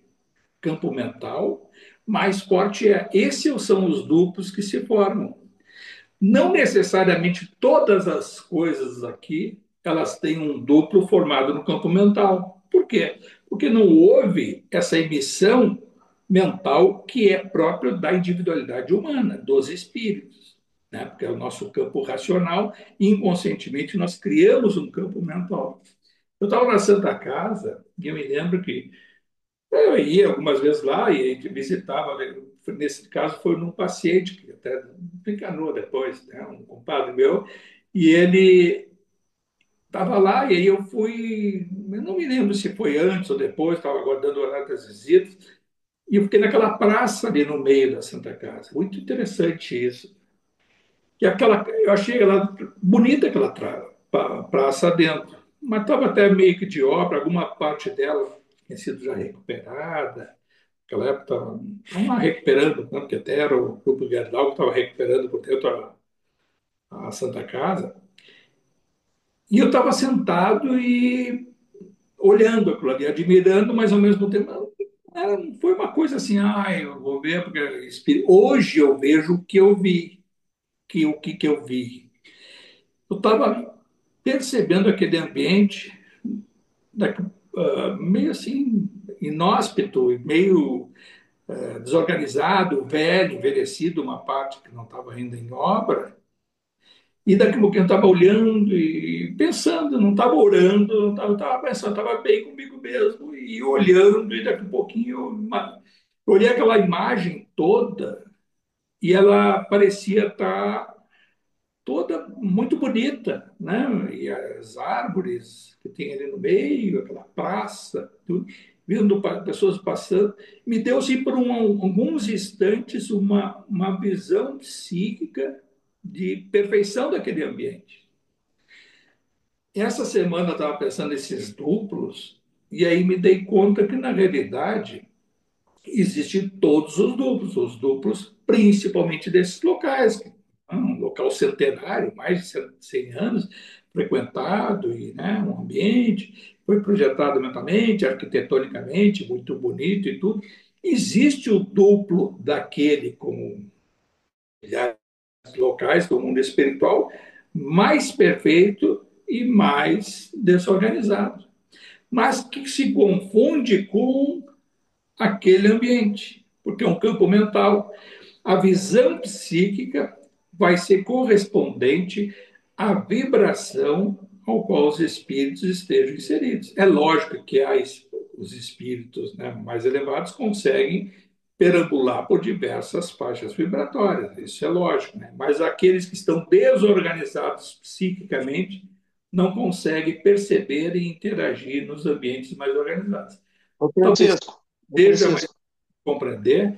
campo mental, mais forte é. Esses são os duplos que se formam. Não necessariamente todas as coisas aqui elas têm um duplo formado no campo mental. Por quê? Porque não houve essa emissão mental que é própria da individualidade humana, dos espíritos. Né? Porque é o nosso campo racional, inconscientemente nós criamos um campo mental. Eu estava na Santa Casa e eu me lembro que eu ia algumas vezes lá e a gente visitava, né? Nesse caso foi num paciente, que até me encanou depois, né? Um compadre meu, e ele estava lá, e aí eu fui, eu não me lembro se foi antes ou depois, estava aguardando o horário das visitas, e eu fiquei naquela praça ali no meio da Santa Casa. Muito interessante isso. E aquela, eu achei ela bonita, aquela praça dentro, mas estava até meio que de obra, alguma parte dela tinha sido já recuperada. Naquela época estava recuperando, né, porque até era o grupo Gerdau que estava recuperando por dentro a Santa Casa. E eu estava sentado e olhando aquilo ali, admirando, mas ao mesmo tempo não foi uma coisa assim, eu vou ver, porque hoje eu vejo o que eu vi, que eu vi. Eu estava percebendo aquele ambiente meio assim, inóspito, meio desorganizado, velho, envelhecido, uma parte que não estava ainda em obra. E daqui a pouquinho eu estava olhando e pensando, não estava orando, não estava pensando, estava bem comigo mesmo, e olhando, e daqui a pouquinho eu olhei aquela imagem toda e ela parecia estar toda muito bonita, né? E as árvores que tem ali no meio, aquela praça, tudo, vendo pessoas passando, me deu assim por alguns instantes uma visão psíquica de perfeição daquele ambiente. Essa semana eu estava pensando nesses duplos e aí me dei conta que na realidade existem todos os duplos principalmente desses locais, um local centenário, mais de 100 anos, frequentado, e né, um ambiente, foi projetado mentalmente, arquitetonicamente, muito bonito e tudo. Existe o duplo daquele, como milhares de locais do mundo espiritual, mais perfeito e mais desorganizado, mas que se confunde com aquele ambiente, porque é um campo mental. A visão psíquica vai ser correspondente à vibração ao qual os espíritos estejam inseridos. É lógico que os espíritos, né, mais elevados conseguem perambular por diversas faixas vibratórias, isso é lógico, né? Mas aqueles que estão desorganizados psiquicamente não conseguem perceber e interagir nos ambientes mais organizados. Ô Talvez Francisco, ô seja mais Francisco, compreender,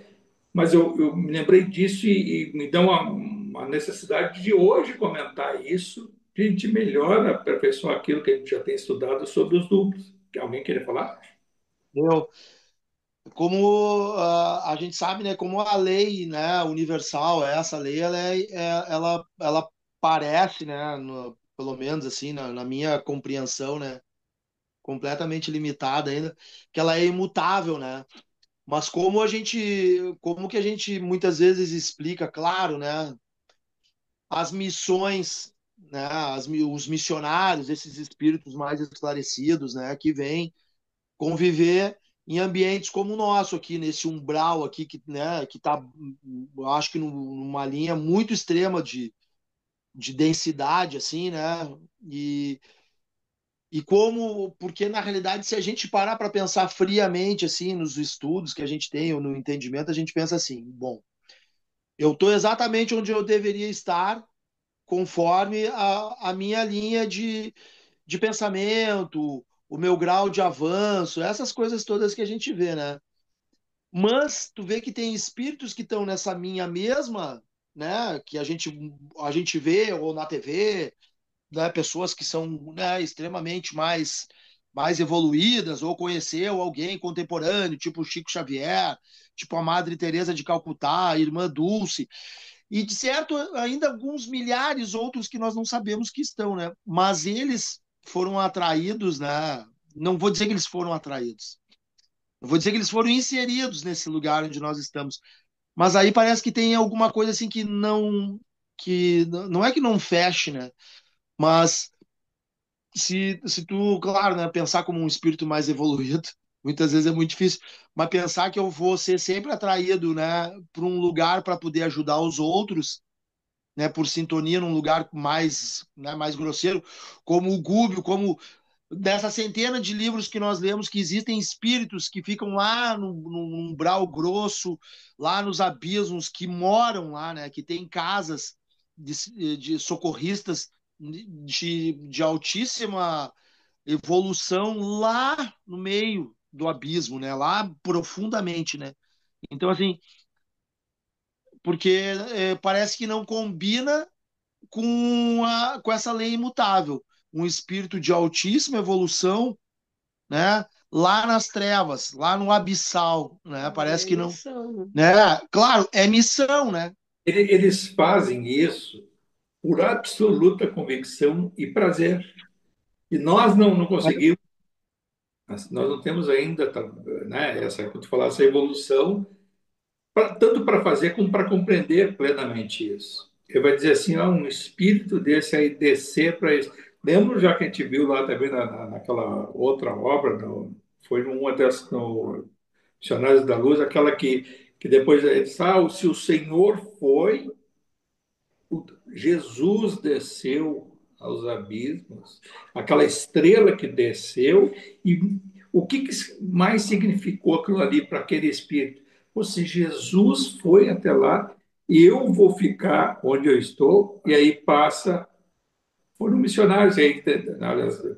mas eu me lembrei disso e me dá uma necessidade de hoje comentar isso, que a gente melhora, aperfeiçoar aquilo que a gente já tem estudado sobre os duplos. Alguém queria falar? eu, como a gente sabe, né, como a lei, né, universal, essa lei, ela parece, né, pelo menos assim, na minha compreensão, né, completamente limitada ainda, que ela é imutável, né? Mas como que a gente muitas vezes explica, claro, né, as missões, né, os missionários, esses espíritos mais esclarecidos, né, que vêm conviver em ambientes como o nosso aqui, nesse umbral aqui, que, né, que está, acho que numa linha muito extrema de densidade, assim, né, e E como, porque na realidade, se a gente parar para pensar friamente, assim, nos estudos que a gente tem, ou no entendimento, a gente pensa assim: bom, eu estou exatamente onde eu deveria estar, conforme a minha linha de pensamento, o meu grau de avanço, essas coisas todas que a gente vê, né? Mas tu vê que tem espíritos que estão nessa minha mesma, né? Que a gente vê ou na TV, né, pessoas que são, né, extremamente mais evoluídas, ou conheceu alguém contemporâneo, tipo Chico Xavier, tipo a Madre Teresa de Calcutá, a Irmã Dulce, e de certo ainda alguns milhares outros que nós não sabemos que estão, né? Mas eles foram atraídos, né? Não vou dizer que eles foram atraídos. Eu vou dizer que eles foram inseridos nesse lugar onde nós estamos. Mas aí parece que tem alguma coisa assim que não é que não feche, né? Mas se tu, claro, né, pensar como um espírito mais evoluído, muitas vezes é muito difícil, mas pensar que eu vou ser sempre atraído, né, para um lugar para poder ajudar os outros, né, por sintonia num lugar mais, né, mais grosseiro, como o Gúbio, como dessa centena de livros que nós lemos, que existem espíritos que ficam lá no umbral grosso, lá nos abismos, que moram lá, né, que tem casas de socorristas de altíssima evolução lá no meio do abismo, né, lá profundamente, né. Então, assim, porque parece que não combina com essa lei imutável. Um espírito de altíssima evolução, né? Lá nas trevas, lá no abissal, né? Parece É que não, missão. né? Claro, é missão, né? Eles fazem isso por absoluta convicção e prazer. E nós não conseguimos, nós não temos ainda, né, essa, quando tu falar, essa evolução, tanto para fazer como para compreender plenamente isso. Ele vai dizer assim, um espírito desse aí descer para isso. Lembro já que a gente viu lá também naquela outra obra, foi numa dessas, no Missionários da Luz, aquela que depois ele disse, se o Senhor foi, Jesus desceu aos abismos, aquela estrela que desceu, e o que mais significou aquilo ali para aquele espírito? Ou se Jesus foi até lá, eu vou ficar onde eu estou, e aí passa. Foram missionários aí,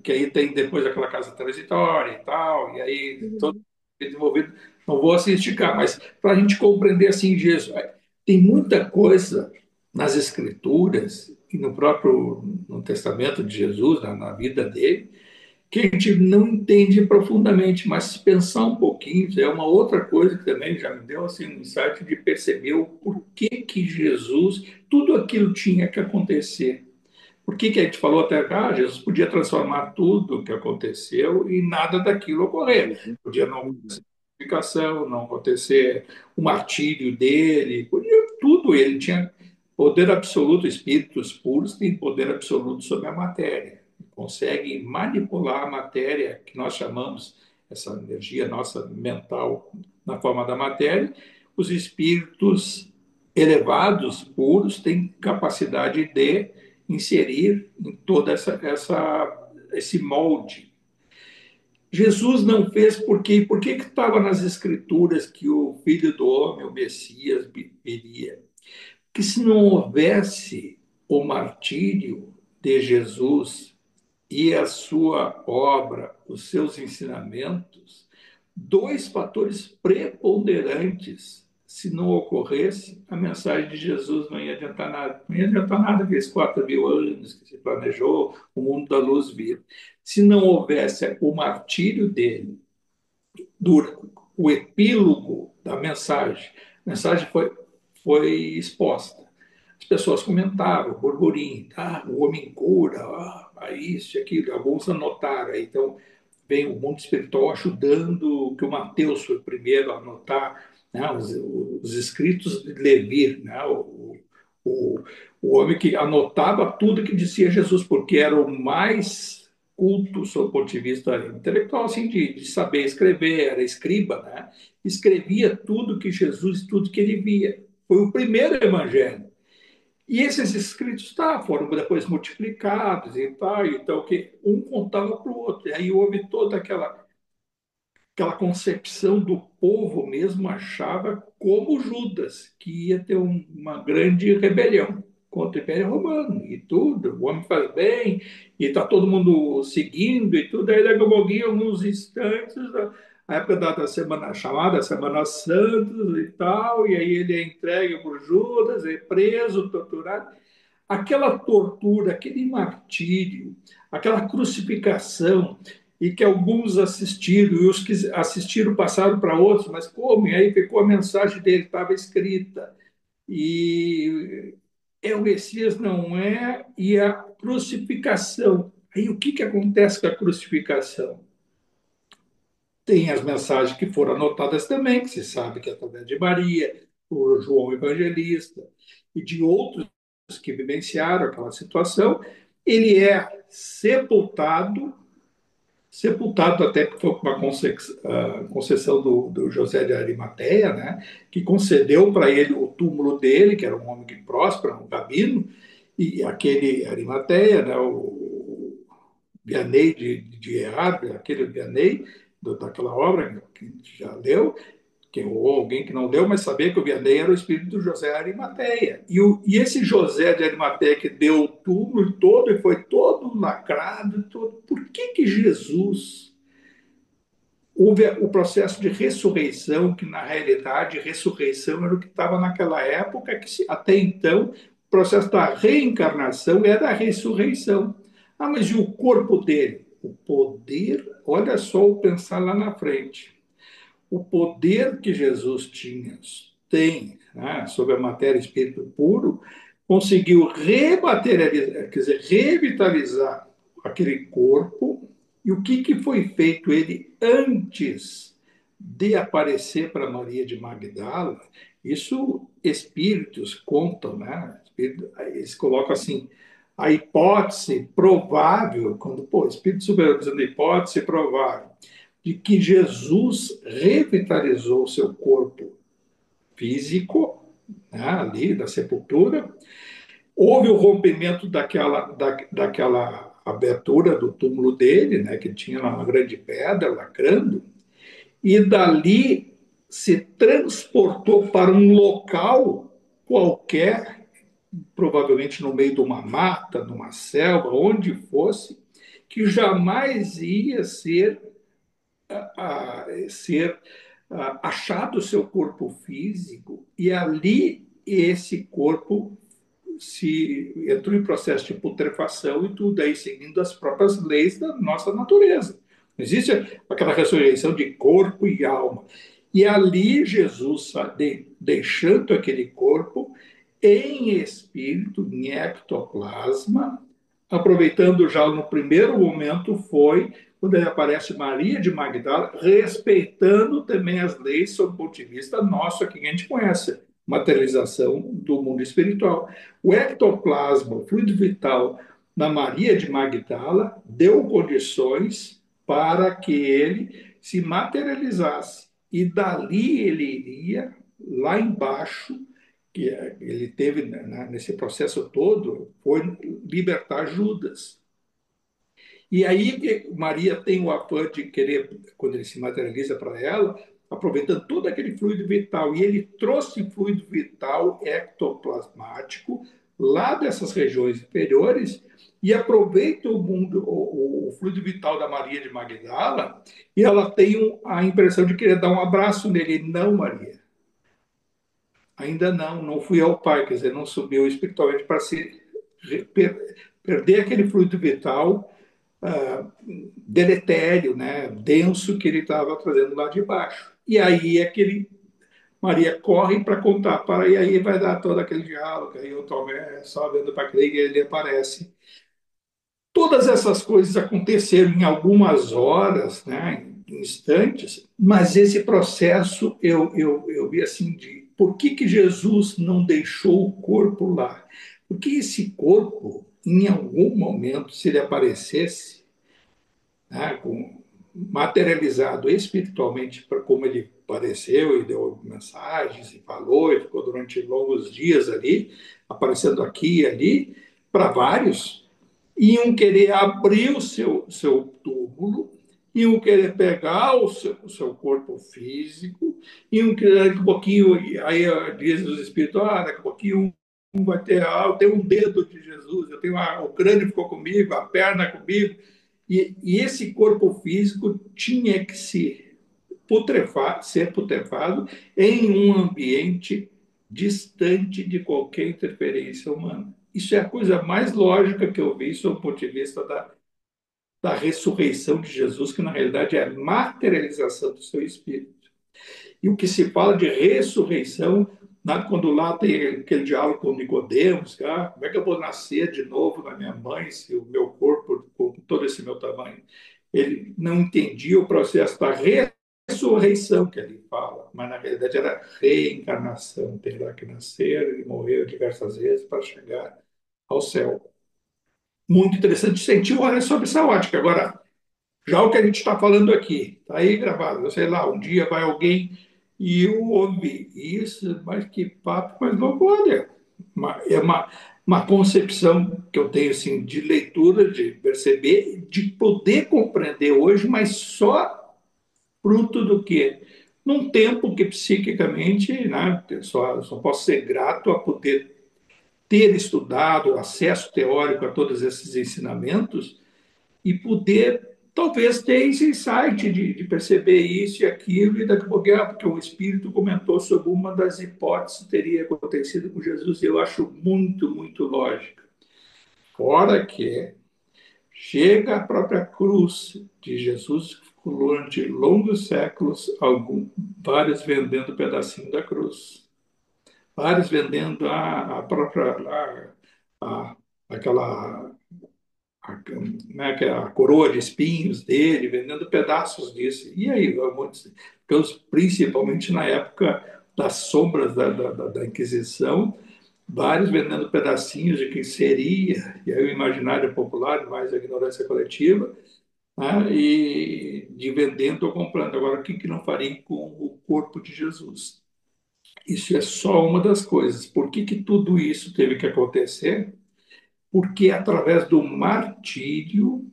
que aí tem depois aquela casa transitória e tal, e aí todo Uhum. desenvolvido. Não vou assim esticar, mas para a gente compreender assim, Jesus, tem muita coisa nas Escrituras e no próprio no Testamento de Jesus, na vida dele, que a gente não entende profundamente, mas se pensar um pouquinho, é uma outra coisa que também já me deu assim, um insight de perceber o porquê que Jesus, tudo aquilo tinha que acontecer. Por que que a gente falou até cá? Jesus podia transformar tudo o que aconteceu e nada daquilo ocorrer. Podia não acontecer crucificação, não acontecer o martírio dele, podia tudo. Ele tinha poder absoluto, espíritos puros têm poder absoluto sobre a matéria. Conseguem manipular a matéria, que nós chamamos essa energia nossa mental na forma da matéria. Os espíritos elevados, puros, têm capacidade de inserir em toda esse molde. Jesus não fez por que estava nas Escrituras que o Filho do Homem, o Messias, viria? Que se não houvesse o martírio de Jesus e a sua obra, os seus ensinamentos, dois fatores preponderantes. Se não ocorresse, a mensagem de Jesus não ia adiantar nada. Não ia adiantar nada aqueles 4.000 anos que se planejou, o mundo da luz vir. Se não houvesse o martírio dele, o epílogo da mensagem, a mensagem foi exposta. As pessoas comentavam, burburinho, o homem cura, isso e aquilo, alguns anotaram. Então, vem o mundo espiritual ajudando, que o Mateus foi o primeiro a anotar, né, os escritos de Levi, né, o, o homem que anotava tudo que dizia Jesus, porque era o mais culto, sob o ponto de vista intelectual, assim, de saber escrever, era escriba, né? Escrevia tudo que Jesus, tudo que ele via. Foi o primeiro evangelho. E esses escritos foram depois multiplicados e tal, então que um contava para o outro. E aí houve toda aquela concepção do povo mesmo achava como Judas, que ia ter uma grande rebelião contra o Império Romano e tudo. O homem faz bem e está todo mundo seguindo e tudo. Aí daqui a pouquinho, alguns instantes, a época da semana chamada Semana Santa e tal, e aí ele é entregue por Judas, é preso, torturado. Aquela tortura, aquele martírio, aquela crucificação, e que alguns assistiram, e os que assistiram passaram para outros, mas como? E aí ficou a mensagem dele, estava escrita. E é o Messias, não é? E a crucificação. Aí o que acontece com a crucificação? Tem as mensagens que foram anotadas também, que se sabe que é através de Maria, por João Evangelista e de outros que vivenciaram aquela situação, ele é sepultado até porque foi uma concessão do José de Arimateia, né, que concedeu para ele o túmulo dele, que era um homem que próspero, um rabino, e aquele Arimateia, né, o Vianney de Errard, aquele Vianney, daquela obra que a gente já leu, ou alguém que não leu, mas sabia que o Vianney era o espírito do José Arimateia. E esse José de Arimateia que deu o túmulo todo e foi todo lacrado, todo, por que Jesus houve o processo de ressurreição, que na realidade ressurreição era o que estava naquela época, que até então o processo da reencarnação era a ressurreição. Ah, mas e o corpo dele? O poder, olha só o pensar lá na frente. O poder que Jesus tem, né, sobre a matéria e espírito puro, conseguiu rematerializar, quer dizer, revitalizar aquele corpo. E o que foi feito ele antes de aparecer para Maria de Magdala? Isso espíritos contam, né? Eles colocam assim, a hipótese provável, quando, Espírito Superior dizendo hipótese provável, de que Jesus revitalizou seu corpo físico, né, ali da sepultura. Houve o rompimento daquela abertura do túmulo dele, né, que tinha uma grande pedra lacrando, e dali se transportou para um local qualquer, provavelmente no meio de uma mata, numa selva, onde fosse, que jamais ia ser achado o seu corpo físico, e ali esse corpo se entrou em processo de putrefação e tudo aí seguindo as próprias leis da nossa natureza. Não existe aquela ressurreição de corpo e alma. E ali Jesus, deixando aquele corpo em espírito, em ectoplasma, aproveitando já no primeiro momento, foi quando aparece Maria de Magdala, respeitando também as leis sob o ponto de vista nosso, aqui que a gente conhece, materialização do mundo espiritual. O ectoplasma, o fluido vital na Maria de Magdala, deu condições para que ele se materializasse. E dali ele iria lá embaixo, que ele teve nesse processo todo, foi libertar Judas. E aí Maria tem o afã de querer, quando ele se materializa para ela, aproveitando todo aquele fluido vital. E ele trouxe fluido vital ectoplasmático lá dessas regiões inferiores e aproveita o fluido vital da Maria de Magdala, e ela tem a impressão de querer dar um abraço nele. Não, Maria, ainda não fui ao Pai, quer dizer, não subiu espiritualmente para se perder aquele fluido vital deletério, né, denso que ele estava trazendo lá de baixo. E aí aquele Maria corre para contar para, e aí vai dar todo aquele diálogo, aí o Tomé só vendo para crer, e ele aparece. Todas essas coisas aconteceram em algumas horas, né, em instantes, mas esse processo eu vi assim de por que Jesus não deixou o corpo lá? Porque esse corpo, em algum momento, se ele aparecesse, né, com materializado espiritualmente, como ele apareceu e deu mensagens e falou, e ficou durante longos dias ali, aparecendo aqui e ali, para vários, iam querer abrir seu túmulo, iam querer pegar o seu corpo físico, iam querer, daqui a pouquinho, aí diz os espíritos, daqui a pouquinho um vai ter, eu tenho um dedo de Jesus, eu tenho o crânio ficou comigo, a perna comigo, e esse corpo físico tinha que ser putrefado em um ambiente distante de qualquer interferência humana. Isso é a coisa mais lógica que eu vi sob o ponto de vista da ressurreição de Jesus, que na realidade é a materialização do seu espírito. E o que se fala de ressurreição, quando lá tem aquele diálogo com Nicodemos, como é que eu vou nascer de novo na minha mãe se o meu corpo, com todo esse meu tamanho? Ele não entendia o processo da ressurreição que ele fala, mas na realidade era reencarnação, terá que nascer e morrer diversas vezes para chegar ao céu. Muito interessante sentir sobre essa ótica. Agora, já o que a gente está falando aqui, está aí gravado, sei lá, um dia vai alguém e eu ouvi isso, mas que papo, mas não pode. É uma concepção que eu tenho assim, de leitura, de perceber, de poder compreender hoje, mas só fruto do quê? Num tempo que psiquicamente, né, só posso ser grato a poder ter estudado, acesso teórico a todos esses ensinamentos e poder, talvez, ter esse insight de perceber isso e aquilo, e daqui a pouco, porque o Espírito comentou sobre uma das hipóteses que teria acontecido com Jesus, e eu acho muito, muito lógica. Fora que chega a própria cruz de Jesus, durante longos séculos, vários vendendo um pedacinho da cruz, vários vendendo a própria, aquela né, que é a coroa de espinhos dele, vendendo pedaços disso. E aí, principalmente na época das sombras da Inquisição, vários vendendo pedacinhos de quem seria, e aí o imaginário popular, mais a ignorância coletiva, né, e de vendendo ou comprando. Agora, o que não faria com o corpo de Jesus? Isso é só uma das coisas. Por que tudo isso teve que acontecer? Porque através do martírio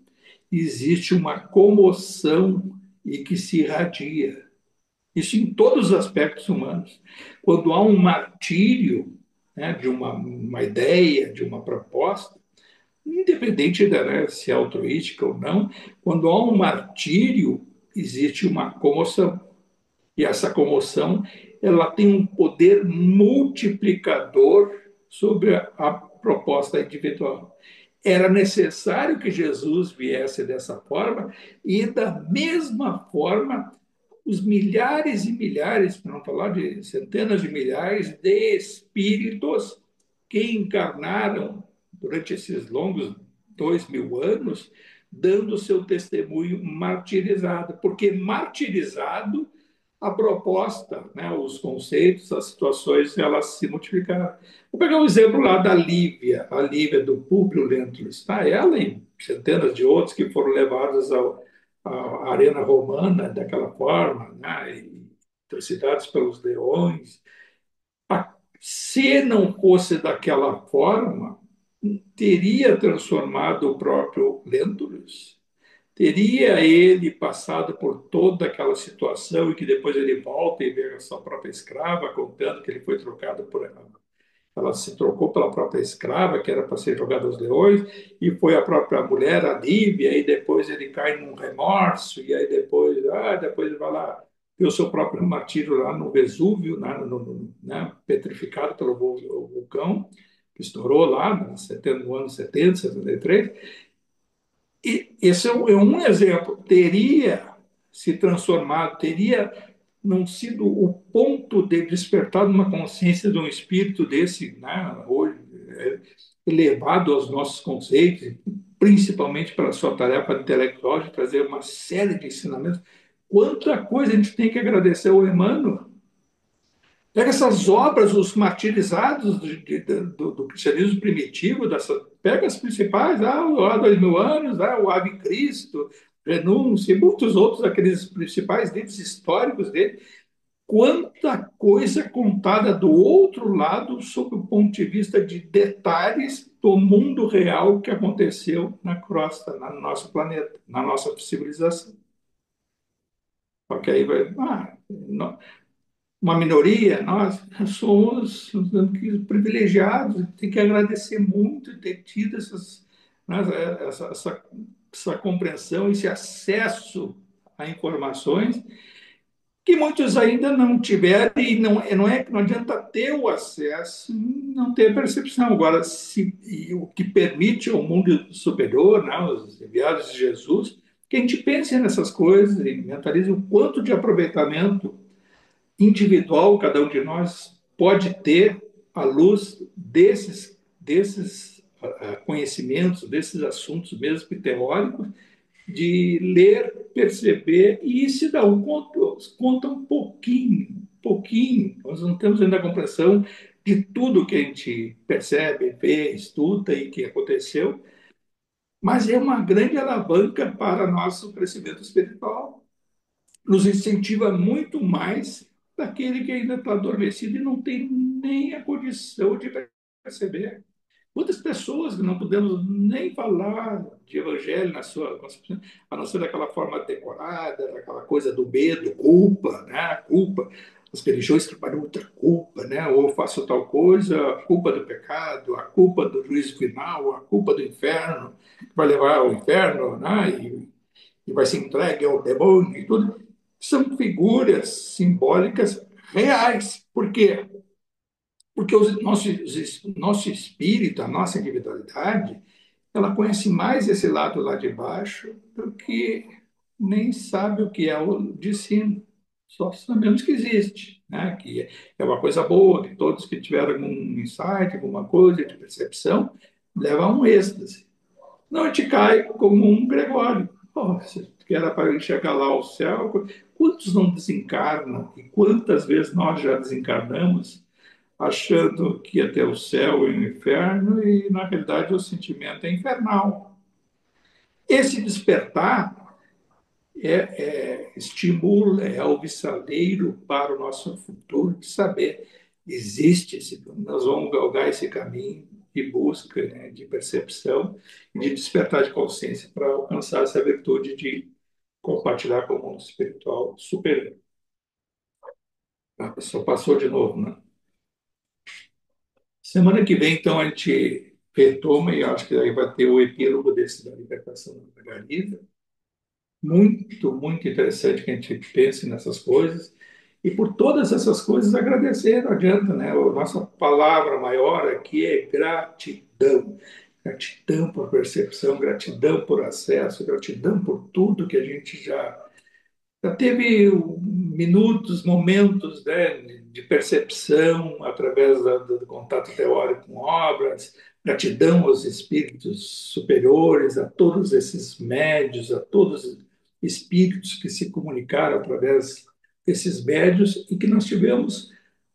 existe uma comoção e que se irradia. Isso em todos os aspectos humanos. Quando há um martírio, né, de uma ideia, de uma proposta, independente né, se é altruística ou não, quando há um martírio, existe uma comoção. E essa comoção ela tem um poder multiplicador sobre a proposta individual. Era necessário que Jesus viesse dessa forma, e da mesma forma, os milhares e milhares, para não falar de centenas de milhares, de espíritos que encarnaram durante esses longos 2000 anos, dando seu testemunho martirizado, porque martirizado a proposta, né, os conceitos, as situações, elas se multiplicaram. Vou pegar um exemplo lá da Lívia, a Lívia do Públio Lentulus. Tá? Ela e centenas de outros que foram levados à arena romana daquela forma, né, e trucidados pelos leões. Se não fosse daquela forma, teria transformado o próprio Lentulus. Teria ele passado por toda aquela situação e que depois ele volta e vê a sua própria escrava contando que ele foi trocado por ela. Ela se trocou pela própria escrava, que era para ser jogada aos leões, e foi a própria mulher, a Lívia, e depois ele cai num remorso, e aí depois ele vai lá ver o seu próprio martírio lá no Vesúvio, né, petrificado pelo vulcão, que estourou lá no ano 70, 73. E esse é um exemplo. Teria se transformado, teria não sido o ponto de despertar uma consciência de um espírito desse, né, hoje, elevado aos nossos conceitos, principalmente pela sua tarefa intelectual de trazer uma série de ensinamentos. Quanta coisa a gente tem que agradecer ao Emmanuel. Pega essas obras, os martirizados do cristianismo primitivo, pega as principais, há 2000 anos, o Ave Cristo, Renúncia e muitos outros, aqueles principais livros históricos dele, quanta coisa contada do outro lado, sob o ponto de vista de detalhes do mundo real que aconteceu na crosta, no nosso planeta, na nossa civilização. Porque aí vai, uma minoria, nós somos privilegiados, tem que agradecer muito de ter tido né, essa compreensão, esse acesso a informações que muitos ainda não tiveram, e não é que não adianta ter o acesso, não ter percepção. Agora, o que permite ao mundo superior, né, os enviados de Jesus, que a gente pense nessas coisas e mentalize o quanto de aproveitamento individual cada um de nós pode ter à luz desses conhecimentos, desses assuntos mesmo que teóricos, de ler, perceber e se dar conta um pouquinho. Nós não temos ainda a compreensão de tudo que a gente percebe, vê, estuda e que aconteceu, mas é uma grande alavanca para nosso crescimento espiritual. Nos incentiva muito mais daquele que ainda está adormecido e não tem nem a condição de perceber. Quantas pessoas que não podemos nem falar de evangelho na sua concepção, a não ser daquela forma decorada, daquela coisa do medo, culpa, né? Culpa. As religiões trabalham muita culpa, né? Ou faço tal coisa, a culpa do pecado, a culpa do juízo final, a culpa do inferno, que vai levar ao inferno, né? E vai ser entregue ao demônio e tudo. São figuras simbólicas reais. Por quê? Porque nosso espírito, a nossa individualidade, ela conhece mais esse lado lá de baixo do que nem sabe o que é o de cima. Só sabemos que existe, né? Que é uma coisa boa, que todos que tiveram algum insight, alguma coisa de percepção, levam a um êxtase. Não, a gente cai como um Gregório. Oh, que era para enxergar lá o céu. Quantos não desencarnam? E quantas vezes nós já desencarnamos achando que ia ter o céu e o inferno, e na realidade o sentimento é infernal. Esse despertar estimula, é alvissareiro para o nosso futuro de saber existe nós vamos galgar esse caminho de busca, né, de percepção e de despertar de consciência para alcançar essa virtude de compartilhar com o mundo espiritual superior. A pessoa passou de novo, né? Semana que vem, então, a gente retoma, e acho que aí vai ter o epílogo desse da libertação da Margarida. Muito, muito interessante que a gente pense nessas coisas. E por todas essas coisas, agradecer, não adianta, né? A nossa palavra maior aqui é gratidão. Gratidão por percepção, gratidão por acesso, gratidão por tudo que a gente já teve minutos, momentos, né, de percepção através do contato teórico com obras, gratidão aos espíritos superiores, a todos esses médios, a todos os espíritos que se comunicaram através desses médios e que nós tivemos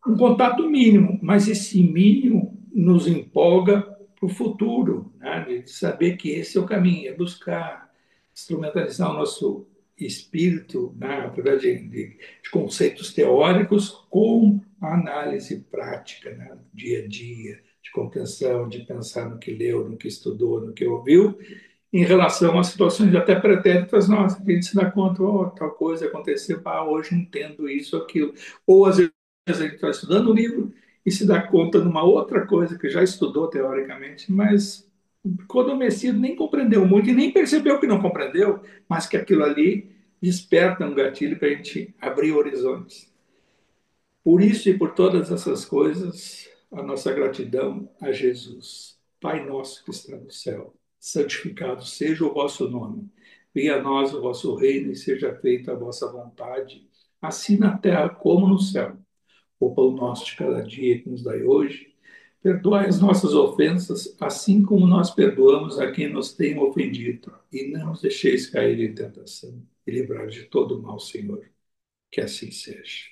um contato mínimo, mas esse mínimo nos empolga para o futuro, né, de saber que esse é o caminho, é buscar instrumentalizar o nosso espírito, né, através de conceitos teóricos, com a análise prática, né, dia a dia, de compreensão, de pensar no que leu, no que estudou, no que ouviu, em relação a situações até pretéritas nossas, que a gente se dá conta, oh, tal coisa aconteceu, hoje entendo isso, aquilo. Ou às vezes a gente está estudando um livro e se dá conta de uma outra coisa que já estudou teoricamente, mas quando o Messias nem compreendeu muito e nem percebeu que não compreendeu, mas que aquilo ali desperta um gatilho para a gente abrir horizontes. Por isso e por todas essas coisas, a nossa gratidão a Jesus. Pai nosso que está no céu, santificado seja o vosso nome. Venha a nós o vosso reino e seja feita a vossa vontade, assim na terra como no céu. O pão nosso de cada dia que nos dai hoje. Perdoai as nossas ofensas, assim como nós perdoamos a quem nos tem ofendido. E não nos deixeis cair em tentação, e livrai de todo o mal, Senhor. Que assim seja.